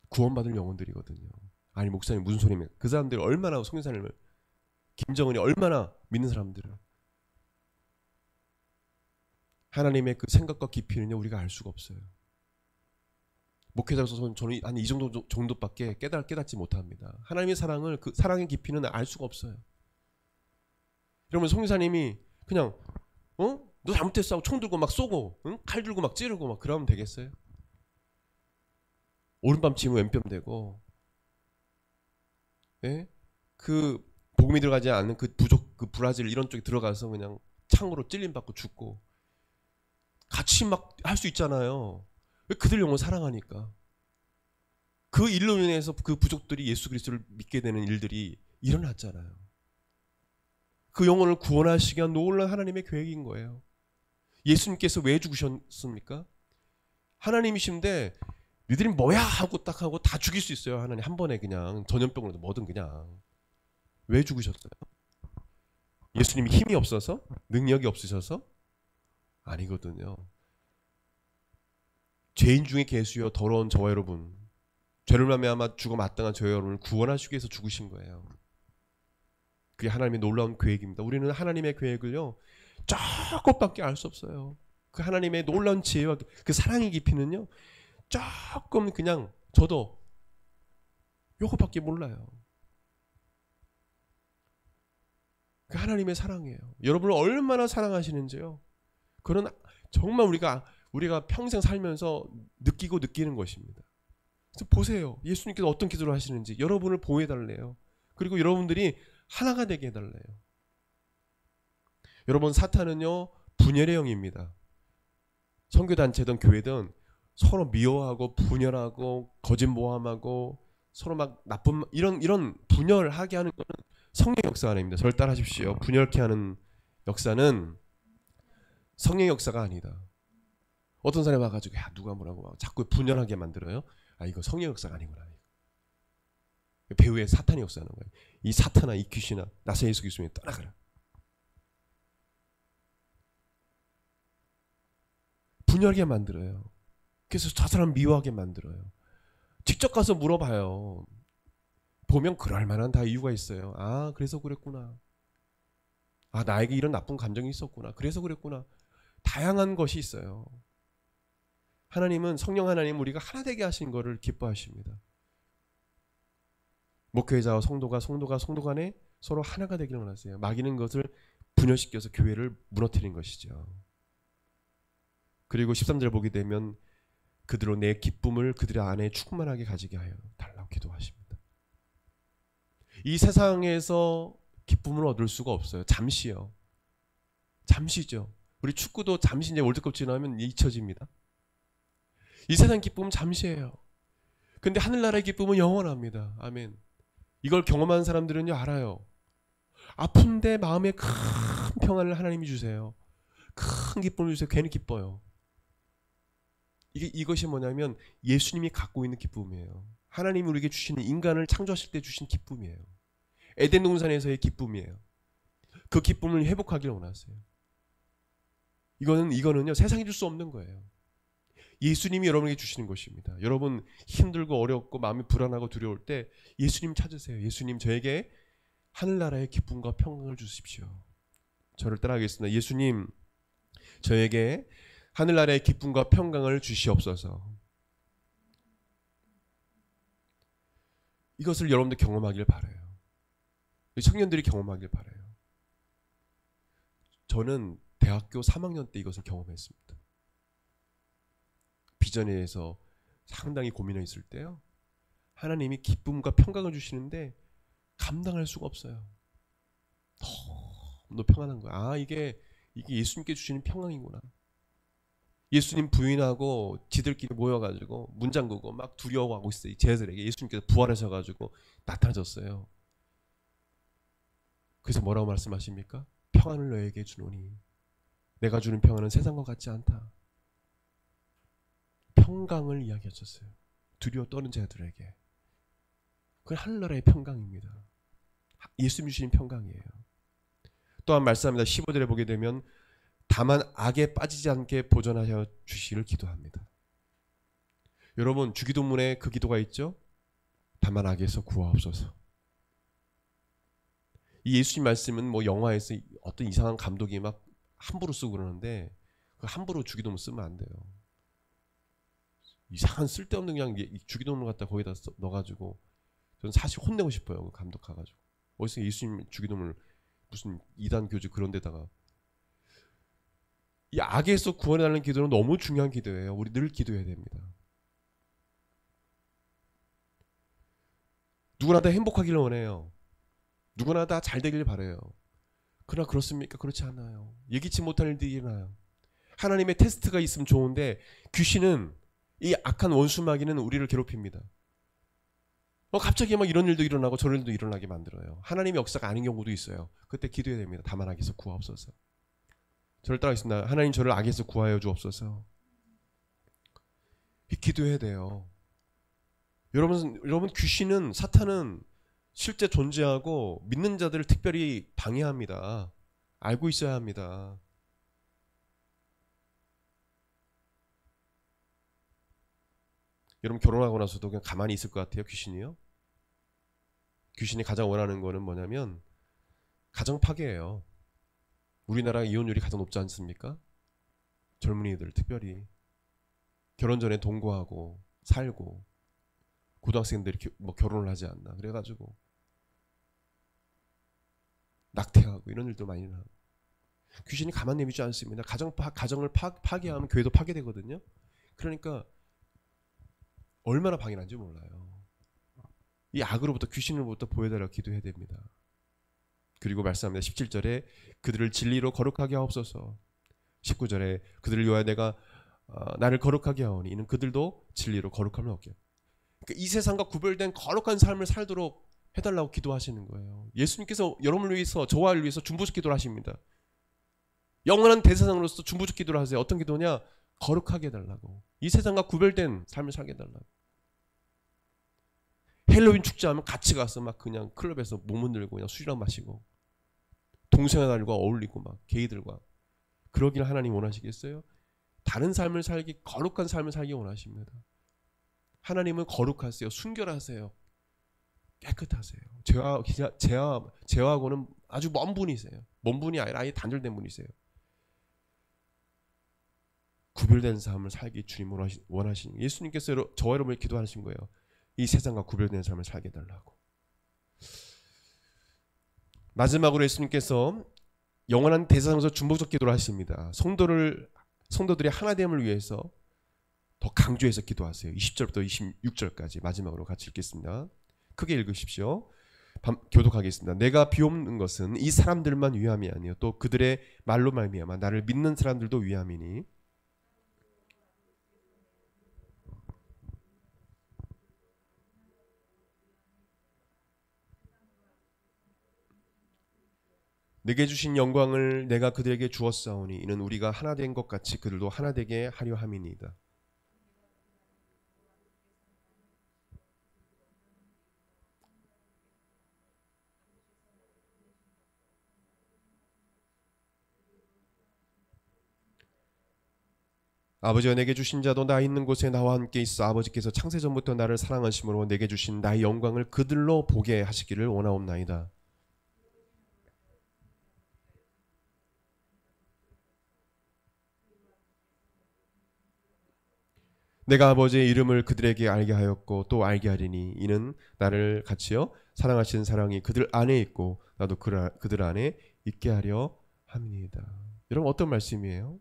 구원받을 영혼들이거든요. 아니 목사님 무슨 소리입니까? 그 사람들이 얼마나 송유사님을 김정은이 얼마나 믿는 사람들을 하나님의 그 생각과 깊이는요 우리가 알 수가 없어요. 목회자로서 저는 한 이 정도밖에 깨닫지 못합니다. 하나님의 사랑을 그 사랑의 깊이는 알 수가 없어요. 그러면 송유사님이 그냥 너 잘못했어 하고 총 들고 막 쏘고 칼 들고 막 찌르고 막 그러면 되겠어요? 오른밤 치면 왼뺨 되고, 예? 그 복음이 들어가지 않는 그 부족, 그 브라질 이런 쪽에 들어가서 그냥 창으로 찔림 받고 죽고 같이 막 할 수 있잖아요. 그들 영혼 사랑하니까. 그 일로 인해서 그 부족들이 예수 그리스도를 믿게 되는 일들이 일어났잖아요. 그 영혼을 구원하시기 위한 놀라운 하나님의 계획인 거예요. 예수님께서 왜 죽으셨습니까? 하나님이신데 니들이 뭐야 하고 딱 하고 다 죽일 수 있어요. 하나님 한 번에 그냥 전염병으로도 뭐든 그냥. 왜 죽으셨어요? 예수님이 힘이 없어서? 능력이 없으셔서? 아니거든요. 죄인 중에 계수여 더러운 저와 여러분, 죄를 말미암아 죽어 마땅한 저와 여러분을 구원하시기 위해서 죽으신 거예요. 그게 하나님의 놀라운 계획입니다. 우리는 하나님의 계획을요 조금밖에 알 수 없어요. 그 하나님의 놀라운 지혜와 그 사랑의 깊이는요 조금 그냥 저도 요거밖에 몰라요. 그 하나님의 사랑이에요. 여러분을 얼마나 사랑하시는지요. 그런 정말 우리가 평생 살면서 느끼고 느끼는 것입니다. 그래서 보세요. 예수님께서 어떤 기도를 하시는지 여러분을 보호해달래요. 그리고 여러분들이 하나가 되게 해달래요. 여러분 사탄은요 분열의 영입니다. 선교단체든 교회든 서로 미워하고 분열하고 거짓모함하고 서로 막 나쁜 이런 분열하게 하는 것은 성령의 역사가 아닙니다. 저를 따라하십시오. 분열케 하는 역사는 성령의 역사가 아니다. 어떤 사람이 와가지고 야 누가 뭐라고 막 자꾸 분열하게 만들어요. 아 이거 성령의 역사가 아니구나. 배후에 사탄이 역사하는 거예요. 이 사탄아 이 귀신아 나사 예수 그리스도에 떠나가라. 분열하게 만들어요. 그래서 저 사람 미워하게 만들어요. 직접 가서 물어봐요. 보면 그럴 만한 다 이유가 있어요. 아 그래서 그랬구나. 아 나에게 이런 나쁜 감정이 있었구나. 그래서 그랬구나. 다양한 것이 있어요. 하나님은 성령 하나님 우리가 하나 되게 하신 것을 기뻐하십니다. 목회자와 성도가 간에 서로 하나가 되기를 원하세요. 마귀는 것을 분열시켜서 교회를 무너뜨린 것이죠. 그리고 13절 보게 되면 그들로 내 기쁨을 그들의 안에 충만하게 가지게 하여 달라고 기도하십니다. 이 세상에서 기쁨을 얻을 수가 없어요. 잠시요. 잠시죠. 우리 축구도 잠시 이제 월드컵 지나면 잊혀집니다. 이 세상 기쁨은 잠시예요. 근데 하늘나라의 기쁨은 영원합니다. 아멘. 이걸 경험한 사람들은요 알아요. 아픈데 마음에 큰 평안을 하나님이 주세요. 큰 기쁨을 주세요. 괜히 기뻐요. 이것이 뭐냐면 예수님이 갖고 있는 기쁨이에요. 하나님이 우리에게 주시는 인간을 창조하실 때 주신 기쁨이에요. 에덴 동산에서의 기쁨이에요. 그 기쁨을 회복하기를 원하세요. 이거는요 세상이 줄 수 없는 거예요. 예수님이 여러분에게 주시는 것입니다. 여러분 힘들고 어렵고 마음이 불안하고 두려울 때 예수님 찾으세요. 예수님 저에게 하늘나라의 기쁨과 평강을 주십시오. 저를 따라하겠습니다. 예수님 저에게 하늘나라의 기쁨과 평강을 주시옵소서. 이것을 여러분들 경험하길 바라요. 청년들이 경험하길 바라요. 저는 대학교 3학년 때 이것을 경험했습니다. 비전에 대해서 상당히 고민했을 때요. 하나님이 기쁨과 평강을 주시는데 감당할 수가 없어요. 너무 평안한 거야. 이게 예수님께 주시는 평강이구나. 예수님 부인하고 지들끼리 모여가지고 문 잠그고 막 두려워하고 있어요. 제자들에게 예수님께서 부활하셔가지고 나타나셨어요. 그래서 뭐라고 말씀하십니까? 평안을 너에게 주노니 내가 주는 평안은 세상과 같지 않다. 평강을 이야기하셨어요. 두려워 떠는 자들에게. 그건 하늘나라의 평강입니다. 예수님 주시는 평강이에요. 또한 말씀합니다. 15절에 보게 되면 다만 악에 빠지지 않게 보존하여 주시기를 기도합니다. 여러분 주기도문에 그 기도가 있죠? 다만 악에서 구하옵소서. 이 예수님 말씀은 뭐 영화에서 어떤 이상한 감독이 막 함부로 쓰고 그러는데 그 함부로 주기도문 쓰면 안 돼요. 이상한 쓸데없는 그냥 주기도문 갖다 거기다 넣어가지고 저는 사실 혼내고 싶어요. 그 감독 가가지고 어디서 예수님 주기도문을 무슨 이단 교주 그런 데다가. 이 악에서 구원하는 기도는 너무 중요한 기도예요. 우리 늘 기도해야 됩니다. 누구나 다 행복하기를 원해요. 누구나 다 잘 되길 바라요. 그러나 그렇습니까? 그렇지 않아요. 예기치 못한 일들이 일어나요. 하나님의 테스트가 있으면 좋은데 귀신은 이 악한 원수마귀는 우리를 괴롭힙니다. 갑자기 막 이런 일도 일어나고 저런 일도 일어나게 만들어요. 하나님의 역사가 아닌 경우도 있어요. 그때 기도해야 됩니다. 다만 악에서 구하옵소서. 저를 따라하겠습니다. 하나님 저를 악에서 구하여 주옵소서. 기도해야 돼요. 여러분 귀신은 사탄은 실제 존재하고 믿는 자들을 특별히 방해합니다. 알고 있어야 합니다. 여러분 결혼하고 나서도 그냥 가만히 있을 것 같아요? 귀신이요? 귀신이 가장 원하는 거는 뭐냐면 가정 파괴예요. 우리나라 이혼율이 가장 높지 않습니까? 젊은이들 특별히 결혼 전에 동거하고 살고 고등학생들이 뭐 결혼을 하지 않나 그래가지고 낙태하고 이런 일도 많이 나고 귀신이 가만 내비지 않습니다. 가정을 파괴하면 교회도 파괴되거든요. 그러니까 얼마나 방해난지 몰라요. 이 악으로부터 귀신으로부터 보여달라고 기도해야 됩니다. 그리고 말씀합니다. 17절에 그들을 진리로 거룩하게 하옵소서. 19절에 그들을 위하여 내가 나를 거룩하게 하오니 이는 그들도 진리로 거룩함을 얻게. 그러니까 이 세상과 구별된 거룩한 삶을 살도록 해달라고 기도하시는 거예요. 예수님께서 여러분을 위해서 저와 위해서 중보적 기도를 하십니다. 영원한 대제사장으로서 중보적 기도를 하세요. 어떤 기도냐? 거룩하게 해달라고. 이 세상과 구별된 삶을 살게 해달라고. 헬로윈 축제하면 같이 가서 막 그냥 클럽에서 몸 흔들고 그냥 술이랑 마시고 동생아들과 어울리고 막 게이들과 그러기를 하나님 원하시겠어요? 다른 삶을 살기 거룩한 삶을 살기 원하십니다. 하나님은 거룩하세요. 순결하세요. 깨끗하세요. 죄와하고는 아주 먼 분이세요. 먼 분이 아니라 아예 단절된 분이세요. 구별된 삶을 살기 주님 원하시는 예수님께서 저와 여러분을 기도하신 거예요. 이 세상과 구별된 삶을 살게 해달라고. 마지막으로 예수님께서 영원한 대제사장으로서 중보적 기도를 하십니다. 성도들의 하나됨을 위해서 더 강조해서 기도하세요. 20절부터 26절까지 마지막으로 같이 읽겠습니다. 크게 읽으십시오. 교독하겠습니다. 내가 비옵는 것은 이 사람들만 위함이 아니요 또 그들의 말로 말미암아 나를 믿는 사람들도 위함이니 내게 주신 영광을 내가 그들에게 주었사오니 이는 우리가 하나 된 것 같이 그들도 하나 되게 하려 함이니이다. 아버지가 내게 주신 자도 나 있는 곳에 나와 함께 있어 아버지께서 창세전부터 나를 사랑하심으로 내게 주신 나의 영광을 그들로 보게 하시기를 원하옵나이다. 내가 아버지의 이름을 그들에게 알게 하였고 또 알게 하리니 이는 나를 같이요 사랑하시는 사랑이 그들 안에 있고 나도 그들 안에 있게 하려 함이니이다. 여러분 어떤 말씀이에요?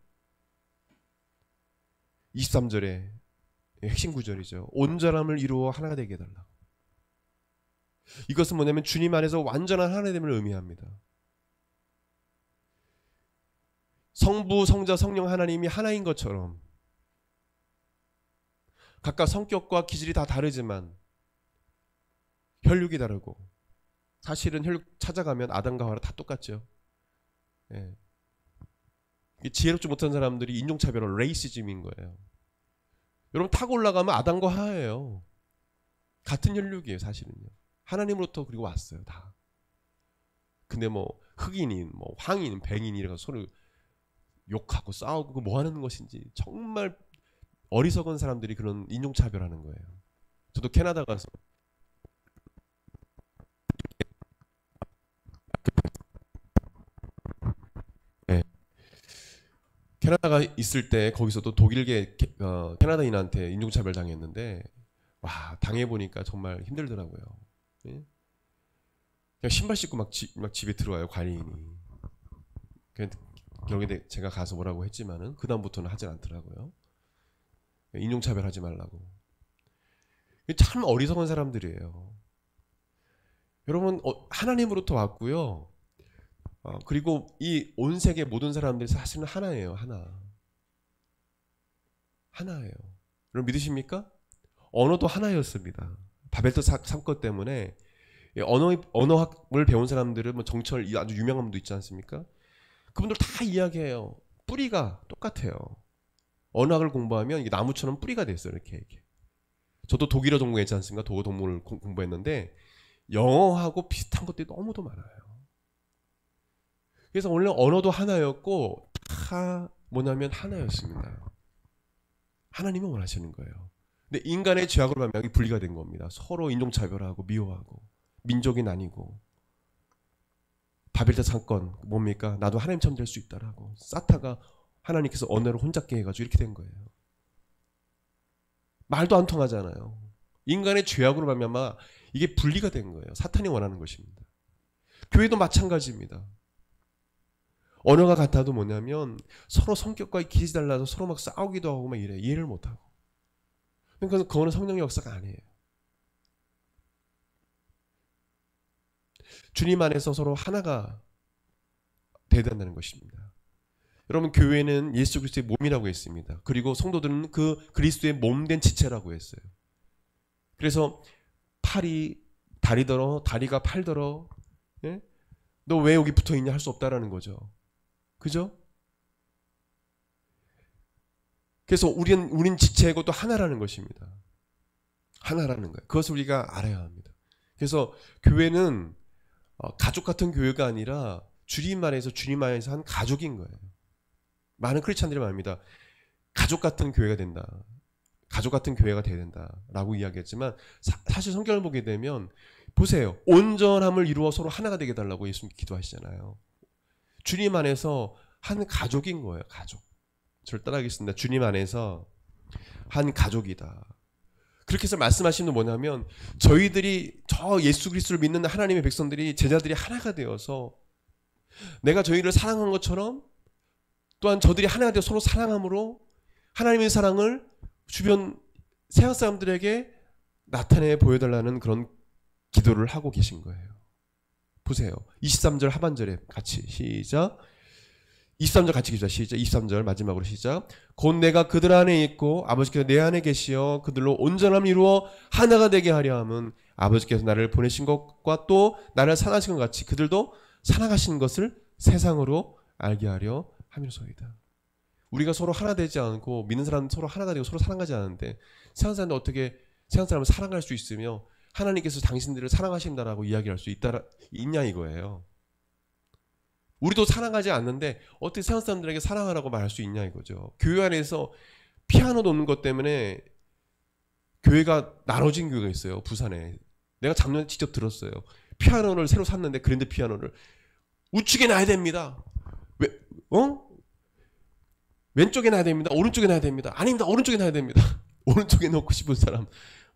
23절의 핵심 구절이죠. 온전함을 이루어 하나가 되게 해달라. 이것은 뭐냐면 주님 안에서 완전한 하나됨을 의미합니다. 성부, 성자, 성령 하나님이 하나인 것처럼 각각 성격과 기질이 다 다르지만 혈육이 다르고 사실은 혈육 찾아가면 아담과 하와 다 똑같죠. 예. 지혜롭지 못한 사람들이 인종차별을 레이시즘인 거예요. 여러분 타고 올라가면 아담과 하와예요. 같은 혈육이에요. 사실은요. 하나님으로부터 그리고 왔어요. 다. 근데 뭐 흑인인, 뭐 황인, 백인 이래서 서로 욕하고 싸우고 뭐 하는 것인지 정말 어리석은 사람들이 그런 인종차별하는 거예요. 저도 캐나다 가서 네. 캐나다가 있을 때 거기서도 독일계 캐나다인한테 인종차별 당했는데 와 당해보니까 정말 힘들더라고요. 네? 그냥 신발 신고 막 집에 들어와요 관리인이. 결국에 제가 가서 뭐라고 했지만은 그 다음부터는 하질 않더라고요. 인종차별하지 말라고. 참 어리석은 사람들이에요. 여러분 하나님으로부터 왔고요. 그리고 이 온 세계 모든 사람들이 사실은 하나예요. 하나예요. 여러분 믿으십니까? 언어도 하나였습니다. 바벨탑 사건 때문에 언어학을 배운 사람들은 뭐 정철 아주 유명한 분도 있지 않습니까? 그분들 다 이야기해요. 뿌리가 똑같아요. 언어학을 공부하면 이게 나무처럼 뿌리가 됐어요. 이렇게. 저도 독일어 전공했지 않습니까? 독어 동문을 공부했는데 영어하고 비슷한 것들이 너무도 많아요. 그래서 원래 언어도 하나였고 다 뭐냐면 하나였습니다. 하나님이 원하시는 거예요. 근데 인간의 죄악으로 말미암아 분리가 된 겁니다. 서로 인종차별하고 미워하고 민족이 나뉘고 바벨탑 사건 뭡니까? 나도 하나님처럼 될 수 있다라고 사타가 하나님께서 언어를 혼잡게 해가지고 이렇게 된 거예요. 말도 안 통하잖아요. 인간의 죄악으로 말미암아 이게 분리가 된 거예요. 사탄이 원하는 것입니다. 교회도 마찬가지입니다. 언어가 같아도 뭐냐면 서로 성격과 기질이 달라서 서로 막 싸우기도 하고 막 이래. 이해를 못하고. 그러니까 그거는 성령의 역사가 아니에요. 주님 안에서 서로 하나가 돼야 된다는 것입니다. 여러분 교회는 예수 그리스도의 몸이라고 했습니다. 그리고 성도들은 그 그리스도의 몸된 지체라고 했어요. 그래서 팔이 다리더러 다리가 팔더러 예? 너 왜 여기 붙어있냐 할 수 없다라는 거죠. 그죠? 그래서 우린 지체고 또 하나라는 것입니다. 하나라는 거예요. 그것을 우리가 알아야 합니다. 그래서 교회는 가족 같은 교회가 아니라 주님 안에서 한 가족인 거예요. 많은 크리스찬들이 말합니다. 가족 같은 교회가 된다. 가족 같은 교회가 돼야 된다라고 이야기했지만 사실 성경을 보게 되면 보세요. 온전함을 이루어 서로 하나가 되게 해달라고 예수님 기도하시잖아요. 주님 안에서 한 가족인 거예요. 가족. 저를 따라하겠습니다. 주님 안에서 한 가족이다. 그렇게 해서 말씀하시는 건 뭐냐면 저희들이 저 예수 그리스도를 믿는 하나님의 백성들이 제자들이 하나가 되어서 내가 저희를 사랑한 것처럼 또한 저들이 하나가 되어 서로 사랑함으로 하나님의 사랑을 주변 세상 사람들에게 나타내 보여달라는 그런 기도를 하고 계신 거예요. 보세요. 23절 하반절에 같이 시작. 23절 같이 기자 시작. 23절 마지막으로 시작. 곧 내가 그들 안에 있고 아버지께서 내 안에 계시어 그들로 온전함을 이루어 하나가 되게 하려 함은 아버지께서 나를 보내신 것과 또 나를 사랑하신 것 같이 그들도 사랑하신 것을 세상으로 알게 하려 함이로소이다. 우리가 서로 하나 되지 않고 믿는 사람 서로 하나가 되고 서로 사랑하지 않는데 세상 사람들 어떻게 세상 사람을 사랑할 수 있으며 하나님께서 당신들을 사랑하신다라고 이야기할 수 있냐 이거예요. 우리도 사랑하지 않는데 어떻게 세상 사람들에게 사랑하라고 말할 수 있냐 이거죠. 교회 안에서 피아노 놓는 것 때문에 교회가 나눠진 교회가 있어요. 부산에. 내가 작년에 직접 들었어요. 피아노를 새로 샀는데 그랜드 피아노를 우측에 놔야 됩니다. 왼쪽에 놔야 됩니다. 오른쪽에 놔야 됩니다. 아닙니다. 오른쪽에 놔야 됩니다. 오른쪽에 놓고 싶은 사람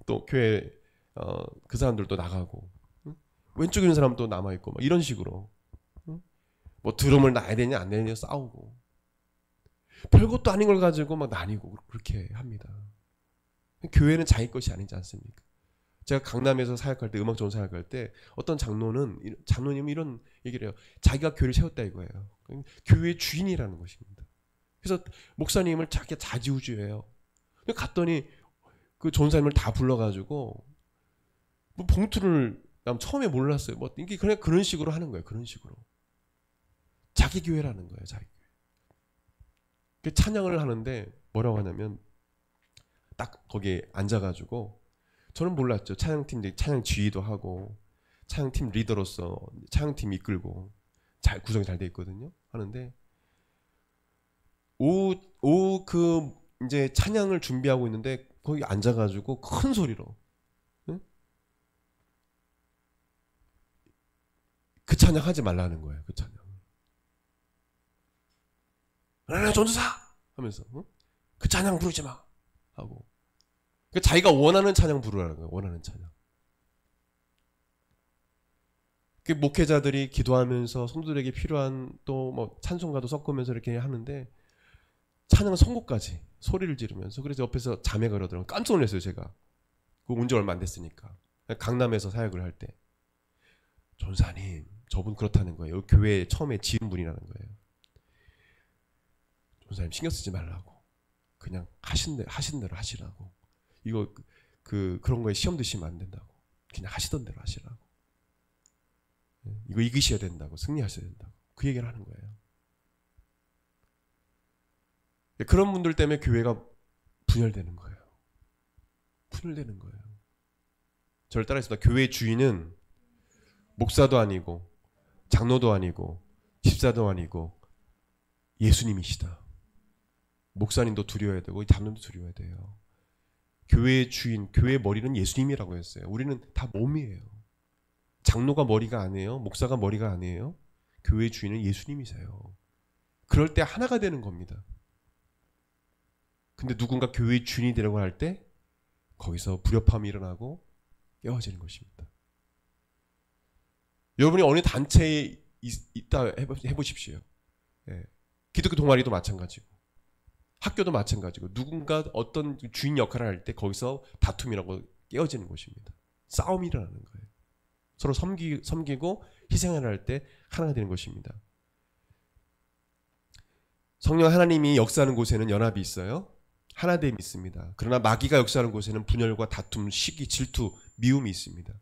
또 교회 그 사람들도 나가고, 왼쪽에 있는 사람도 남아 있고, 막 이런 식으로 뭐 드럼을 놔야 되냐 안 되냐 싸우고, 별것도 아닌 걸 가지고 막 나뉘고 그렇게 합니다. 교회는 자기 것이 아니지 않습니까? 제가 강남에서 사역할 때, 음악 좋은 사역할 때 어떤 장로님이 이런 얘기를 해요. 자기가 교회를 세웠다 이거예요. 교회의 주인이라는 것입니다. 그래서 목사님을 자기가 자지우지해요. 갔더니 그 전사님을 다 불러가지고 뭐 봉투를, 처음에 몰랐어요. 뭐 이게 그냥 그런 식으로 하는 거예요. 그런 식으로 자기 교회라는 거예요. 자기 교회. 찬양을 하는데 뭐라고 하냐면 딱 거기에 앉아가지고, 저는 몰랐죠. 찬양팀 찬양 지휘도 하고 찬양팀 리더로서 찬양팀 이끌고 잘 구성이 잘 돼 있거든요. 하는데 그 이제 찬양을 준비하고 있는데 거기 앉아가지고 큰 소리로, 응? 그 찬양 하지 말라는 거예요. 그 찬양. 하나님 전도사 하면서, 응? 그 찬양 부르지 마 하고, 그러니까 자기가 원하는 찬양 부르라는 거예요. 원하는 찬양. 그 목회자들이 기도하면서 성도들에게 필요한 또 뭐 찬송가도 섞으면서 이렇게 하는데 찬양 선곡까지 소리를 지르면서, 그래서 옆에서 자매가 그러더라고요. 깜짝 놀랐어요. 제가 그 온지 얼마 안 됐으니까. 강남에서 사역을 할 때, 전사님 저분 그렇다는 거예요. 교회 처음에 지은 분이라는 거예요. 전사님 신경 쓰지 말라고, 그냥 하신 대로 하시라고. 이거 그런 거에 시험 드시면 안 된다고. 그냥 하시던 대로 하시라고. 이거 이기셔야 된다고. 승리하셔야 된다고. 그 얘기를 하는 거예요. 그런 분들 때문에 교회가 분열되는 거예요. 분열되는 거예요. 저를 따라해서 교회의 주인은 목사도 아니고 장로도 아니고 집사도 아니고 예수님이시다. 목사님도 두려워야 되고 장로도 두려워야 돼요. 교회의 주인, 교회의 머리는 예수님이라고 했어요. 우리는 다 몸이에요. 장로가 머리가 아니에요. 목사가 머리가 아니에요. 교회의 주인은 예수님이세요. 그럴 때 하나가 되는 겁니다. 근데 누군가 교회의 주인이 되려고 할 때 거기서 불협화음이 일어나고 깨어지는 것입니다. 여러분이 어느 단체에 있다 해보십시오. 예. 기독교 동아리도 마찬가지고 학교도 마찬가지고, 누군가 어떤 주인 역할을 할 때 거기서 다툼이라고 깨어지는 것입니다. 싸움이 일어나는 거예요. 서로 섬기고 희생을 할 때 하나가 되는 것입니다. 성령 하나님이 역사하는 곳에는 연합이 있어요. 하나됨이 있습니다. 그러나 마귀가 역사하는 곳에는 분열과 다툼, 시기, 질투, 미움이 있습니다.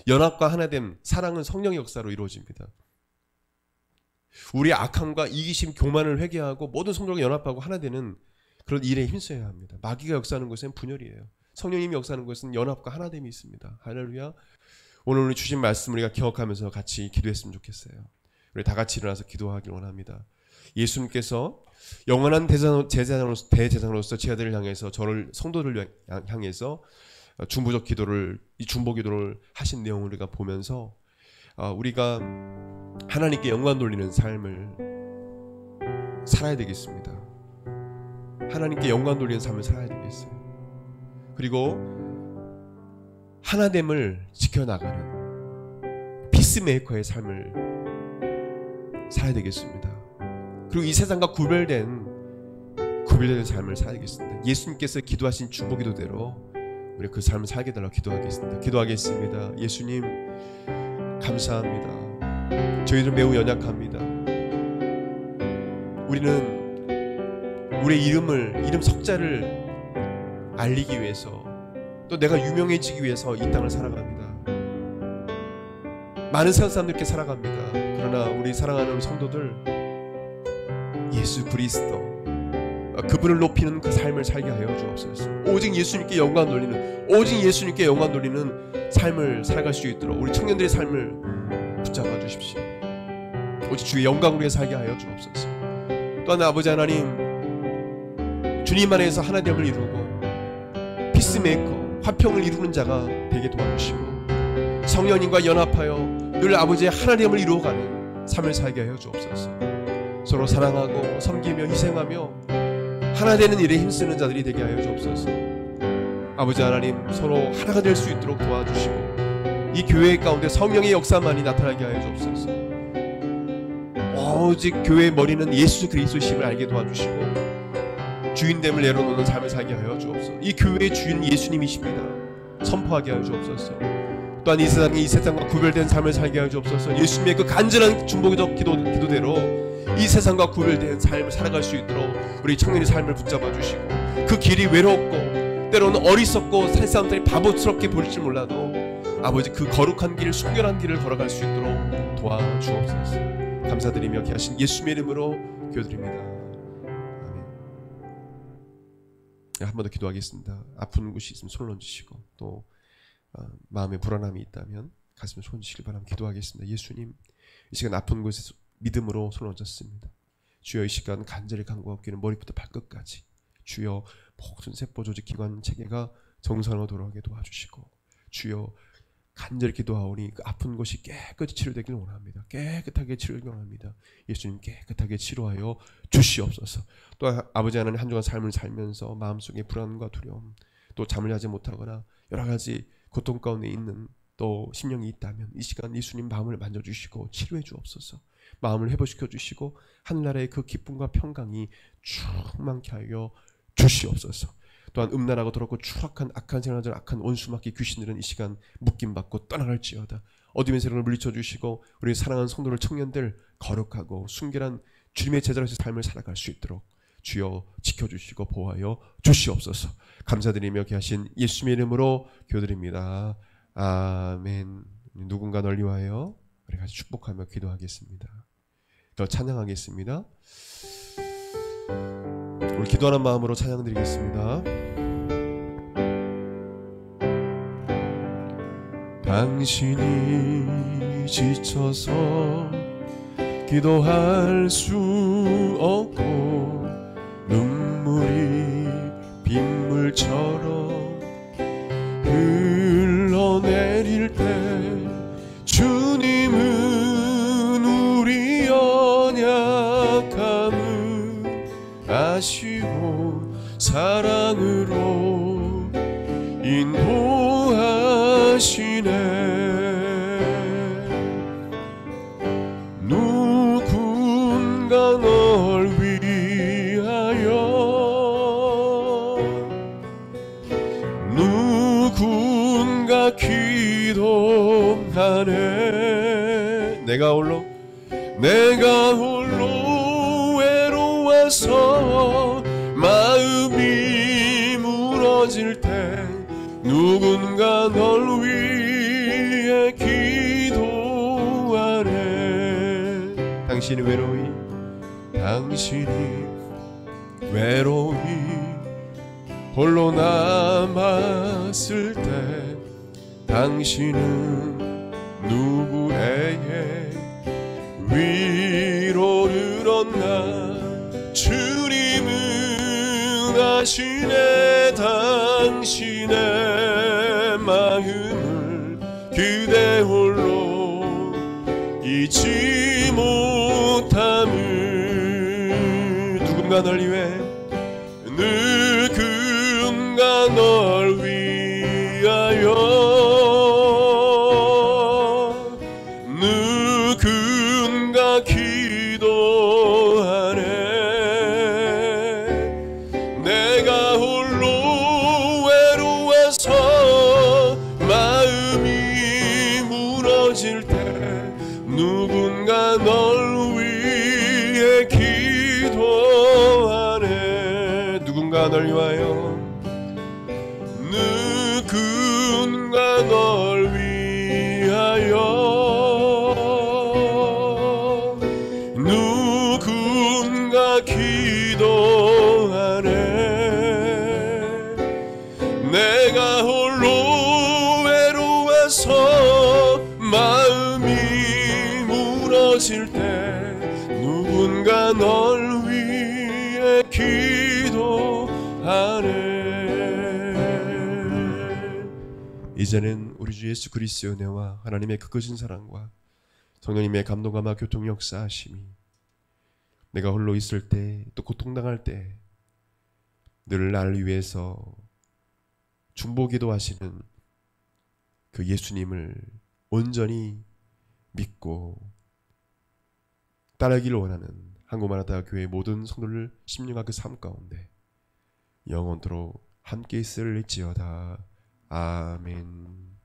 연합과 하나됨, 사랑은 성령의 역사로 이루어집니다. 우리의 악함과 이기심, 교만을 회개하고 모든 성도가 연합하고 하나 되는 그런 일에 힘써야 합니다. 마귀가 역사하는 것은 분열이에요. 성령님이 역사하는 것은 연합과 하나됨이 있습니다. 할렐루야. 오늘 우리 주신 말씀 우리가 기억하면서 같이 기도했으면 좋겠어요. 우리 다 같이 일어나서 기도하길 원합니다. 예수님께서 영원한 대제사장으로서 제 아들을 향해서, 저를 성도를 향해서 중보적 기도를, 이 중보 기도를 하신 내용을 우리가 보면서 우리가 하나님께 영광 돌리는 삶을 살아야 되겠습니다. 하나님께 영광 돌리는 삶을 살아야 되겠어요. 그리고 하나됨을 지켜나가는 피스메이커의 삶을 살아야 되겠습니다. 그리고 이 세상과 구별된 삶을 살아야 되겠습니다. 예수님께서 기도하신 중보기도대로 우리 그 삶을 살게 달라고 기도하겠습니다. 예수님 감사합니다. 저희들 매우 연약합니다. 우리는 우리의 이름 석자를 알리기 위해서, 또 내가 유명해지기 위해서 이 땅을 살아갑니다. 많은 세상 사람들께 살아갑니다. 그러나 우리 사랑하는 우리 성도들, 예수 그리스도 그분을 높이는 그 삶을 살게 하여 주옵소서. 오직 예수님께 영광 돌리는 삶을 살아갈 수 있도록 우리 청년들의 삶을 붙잡아 주십시오. 오직 주의 영광을 위해 살게 하여 주옵소서. 또한 아버지 하나님, 주님 안에서 하나됨을 이루고 피스메이커, 화평을 이루는 자가 되게 도와주시고 성령님과 연합하여 늘 아버지의 하나됨을 이루어가는 삶을 살게 하여 주옵소서. 서로 사랑하고 섬기며 희생하며 하나 되는 일에 힘쓰는 자들이 되게 하여 주옵소서. 아버지 하나님, 서로 하나가 될 수 있도록 도와주시고 이 교회 가운데 성령의 역사만이 나타나게 하여 주옵소서. 오직 교회의 머리는 예수 그리스도심을 알게 도와주시고 주인됨을 내려놓는 삶을 살게 하여 주옵소서. 이 교회의 주인 예수님이십니다. 선포하게 하여 주옵소서. 또한 이 세상과 구별된 삶을 살게 하여 주옵소서. 예수님의 그 간절한 중보기적 기도대로 이 세상과 구별된 삶을 살아갈 수 있도록 우리 청년의 삶을 붙잡아 주시고 그 길이 외롭고 때로는 어리석고 사람들이 바보스럽게 보일지 몰라도 아버지 그 거룩한 길, 순결한 길을 걸어갈 수 있도록 도와주옵소서. 감사드리며 귀하신 예수님의 이름으로 기도드립니다. 아멘. 한 번 더 기도하겠습니다. 아픈 곳이 있으면 손을 얹으시고 또 마음에 불안함이 있다면 가슴에 손 얹으시길 바랍니다. 기도하겠습니다. 예수님, 이 시간 아픈 곳에서 믿음으로 손을 얹었습니다. 주여, 이 시간 간절히 간구하옵기는 머리부터 발끝까지 주여 모든 세포 조직 기관 체계가 정상으로 돌아가게 도와주시고 주여 간절히 기도하오니 그 아픈 곳이 깨끗이 치료되기를 원합니다. 깨끗하게 치료되기를 원합니다. 예수님, 깨끗하게 치료하여 주시옵소서. 또 아버지 하나님, 한 주간 삶을 살면서 마음속에 불안과 두려움, 또 잠을 자지 못하거나 여러 가지 고통 가운데 있는 또 심령이 있다면 이 시간 예수님 마음을 만져주시고 치료해 주옵소서. 마음을 회복시켜 주시고 하늘나라의 그 기쁨과 평강이 충만케 하여 주시옵소서. 또한 음란하고 더럽고 추악한 악한 생활들, 악한 원수마귀 귀신들은 이 시간 묶임받고 떠나갈지어다. 어둠의 세력을 물리쳐 주시고 우리 사랑하는 성도들, 청년들 거룩하고 순결한 주님의 제자로서 삶을 살아갈 수 있도록 주여 지켜주시고 보호하여 주시옵소서. 감사드리며 귀하신 예수님의 이름으로 기도드립니다. 아멘. 누군가 널 위하여 우리 같이 축복하며 기도하겠습니다. 더 찬양하겠습니다. 우리 기도하는 마음으로 찬양 드리겠습니다. 당신이 지쳐서 기도할 수 없고 눈물이 빗물처럼 흘러내릴 때 주님은 우리 연약함을 아시고 사랑으로 인도하시네. 누군가 널 위하여 누군가 기도하네. 내가 홀로 외로워서 마음이 무너질 때 누군가 널 위해 기도하네. 당신이 외로이 홀로 남았을 때 당신은 누구에게 위로를 얻나. 주님은 아시네. 당신의 마음을 그대 홀로 잊지 못함을. 누군가 널 위해 누군가 널 위하여 누군가 기도하네. 내가 홀로 외로워서 마음이 무너질 때 누군가 널 위해 기도하네. 누군가 널 위하여 누군가 널 위하여 누군가 기도하네. 내가 홀로 외로워서 마음이 무너질 때 누군가 널 위해 기도하네. 하늘. 이제는 우리 주 예수 그리스도의 은혜와 하나님의 그 크신 사랑과 성령님의 감동감화 교통 역사하심이 내가 홀로 있을 때 또 고통당할 때 늘 나를 위해서 중보기도 하시는 그 예수님을 온전히 믿고 따르기를 원하는 한국마라다 교회 모든 성도를 심령과 그 삶 가운데 영원토록 함께 있을지어다. 아멘.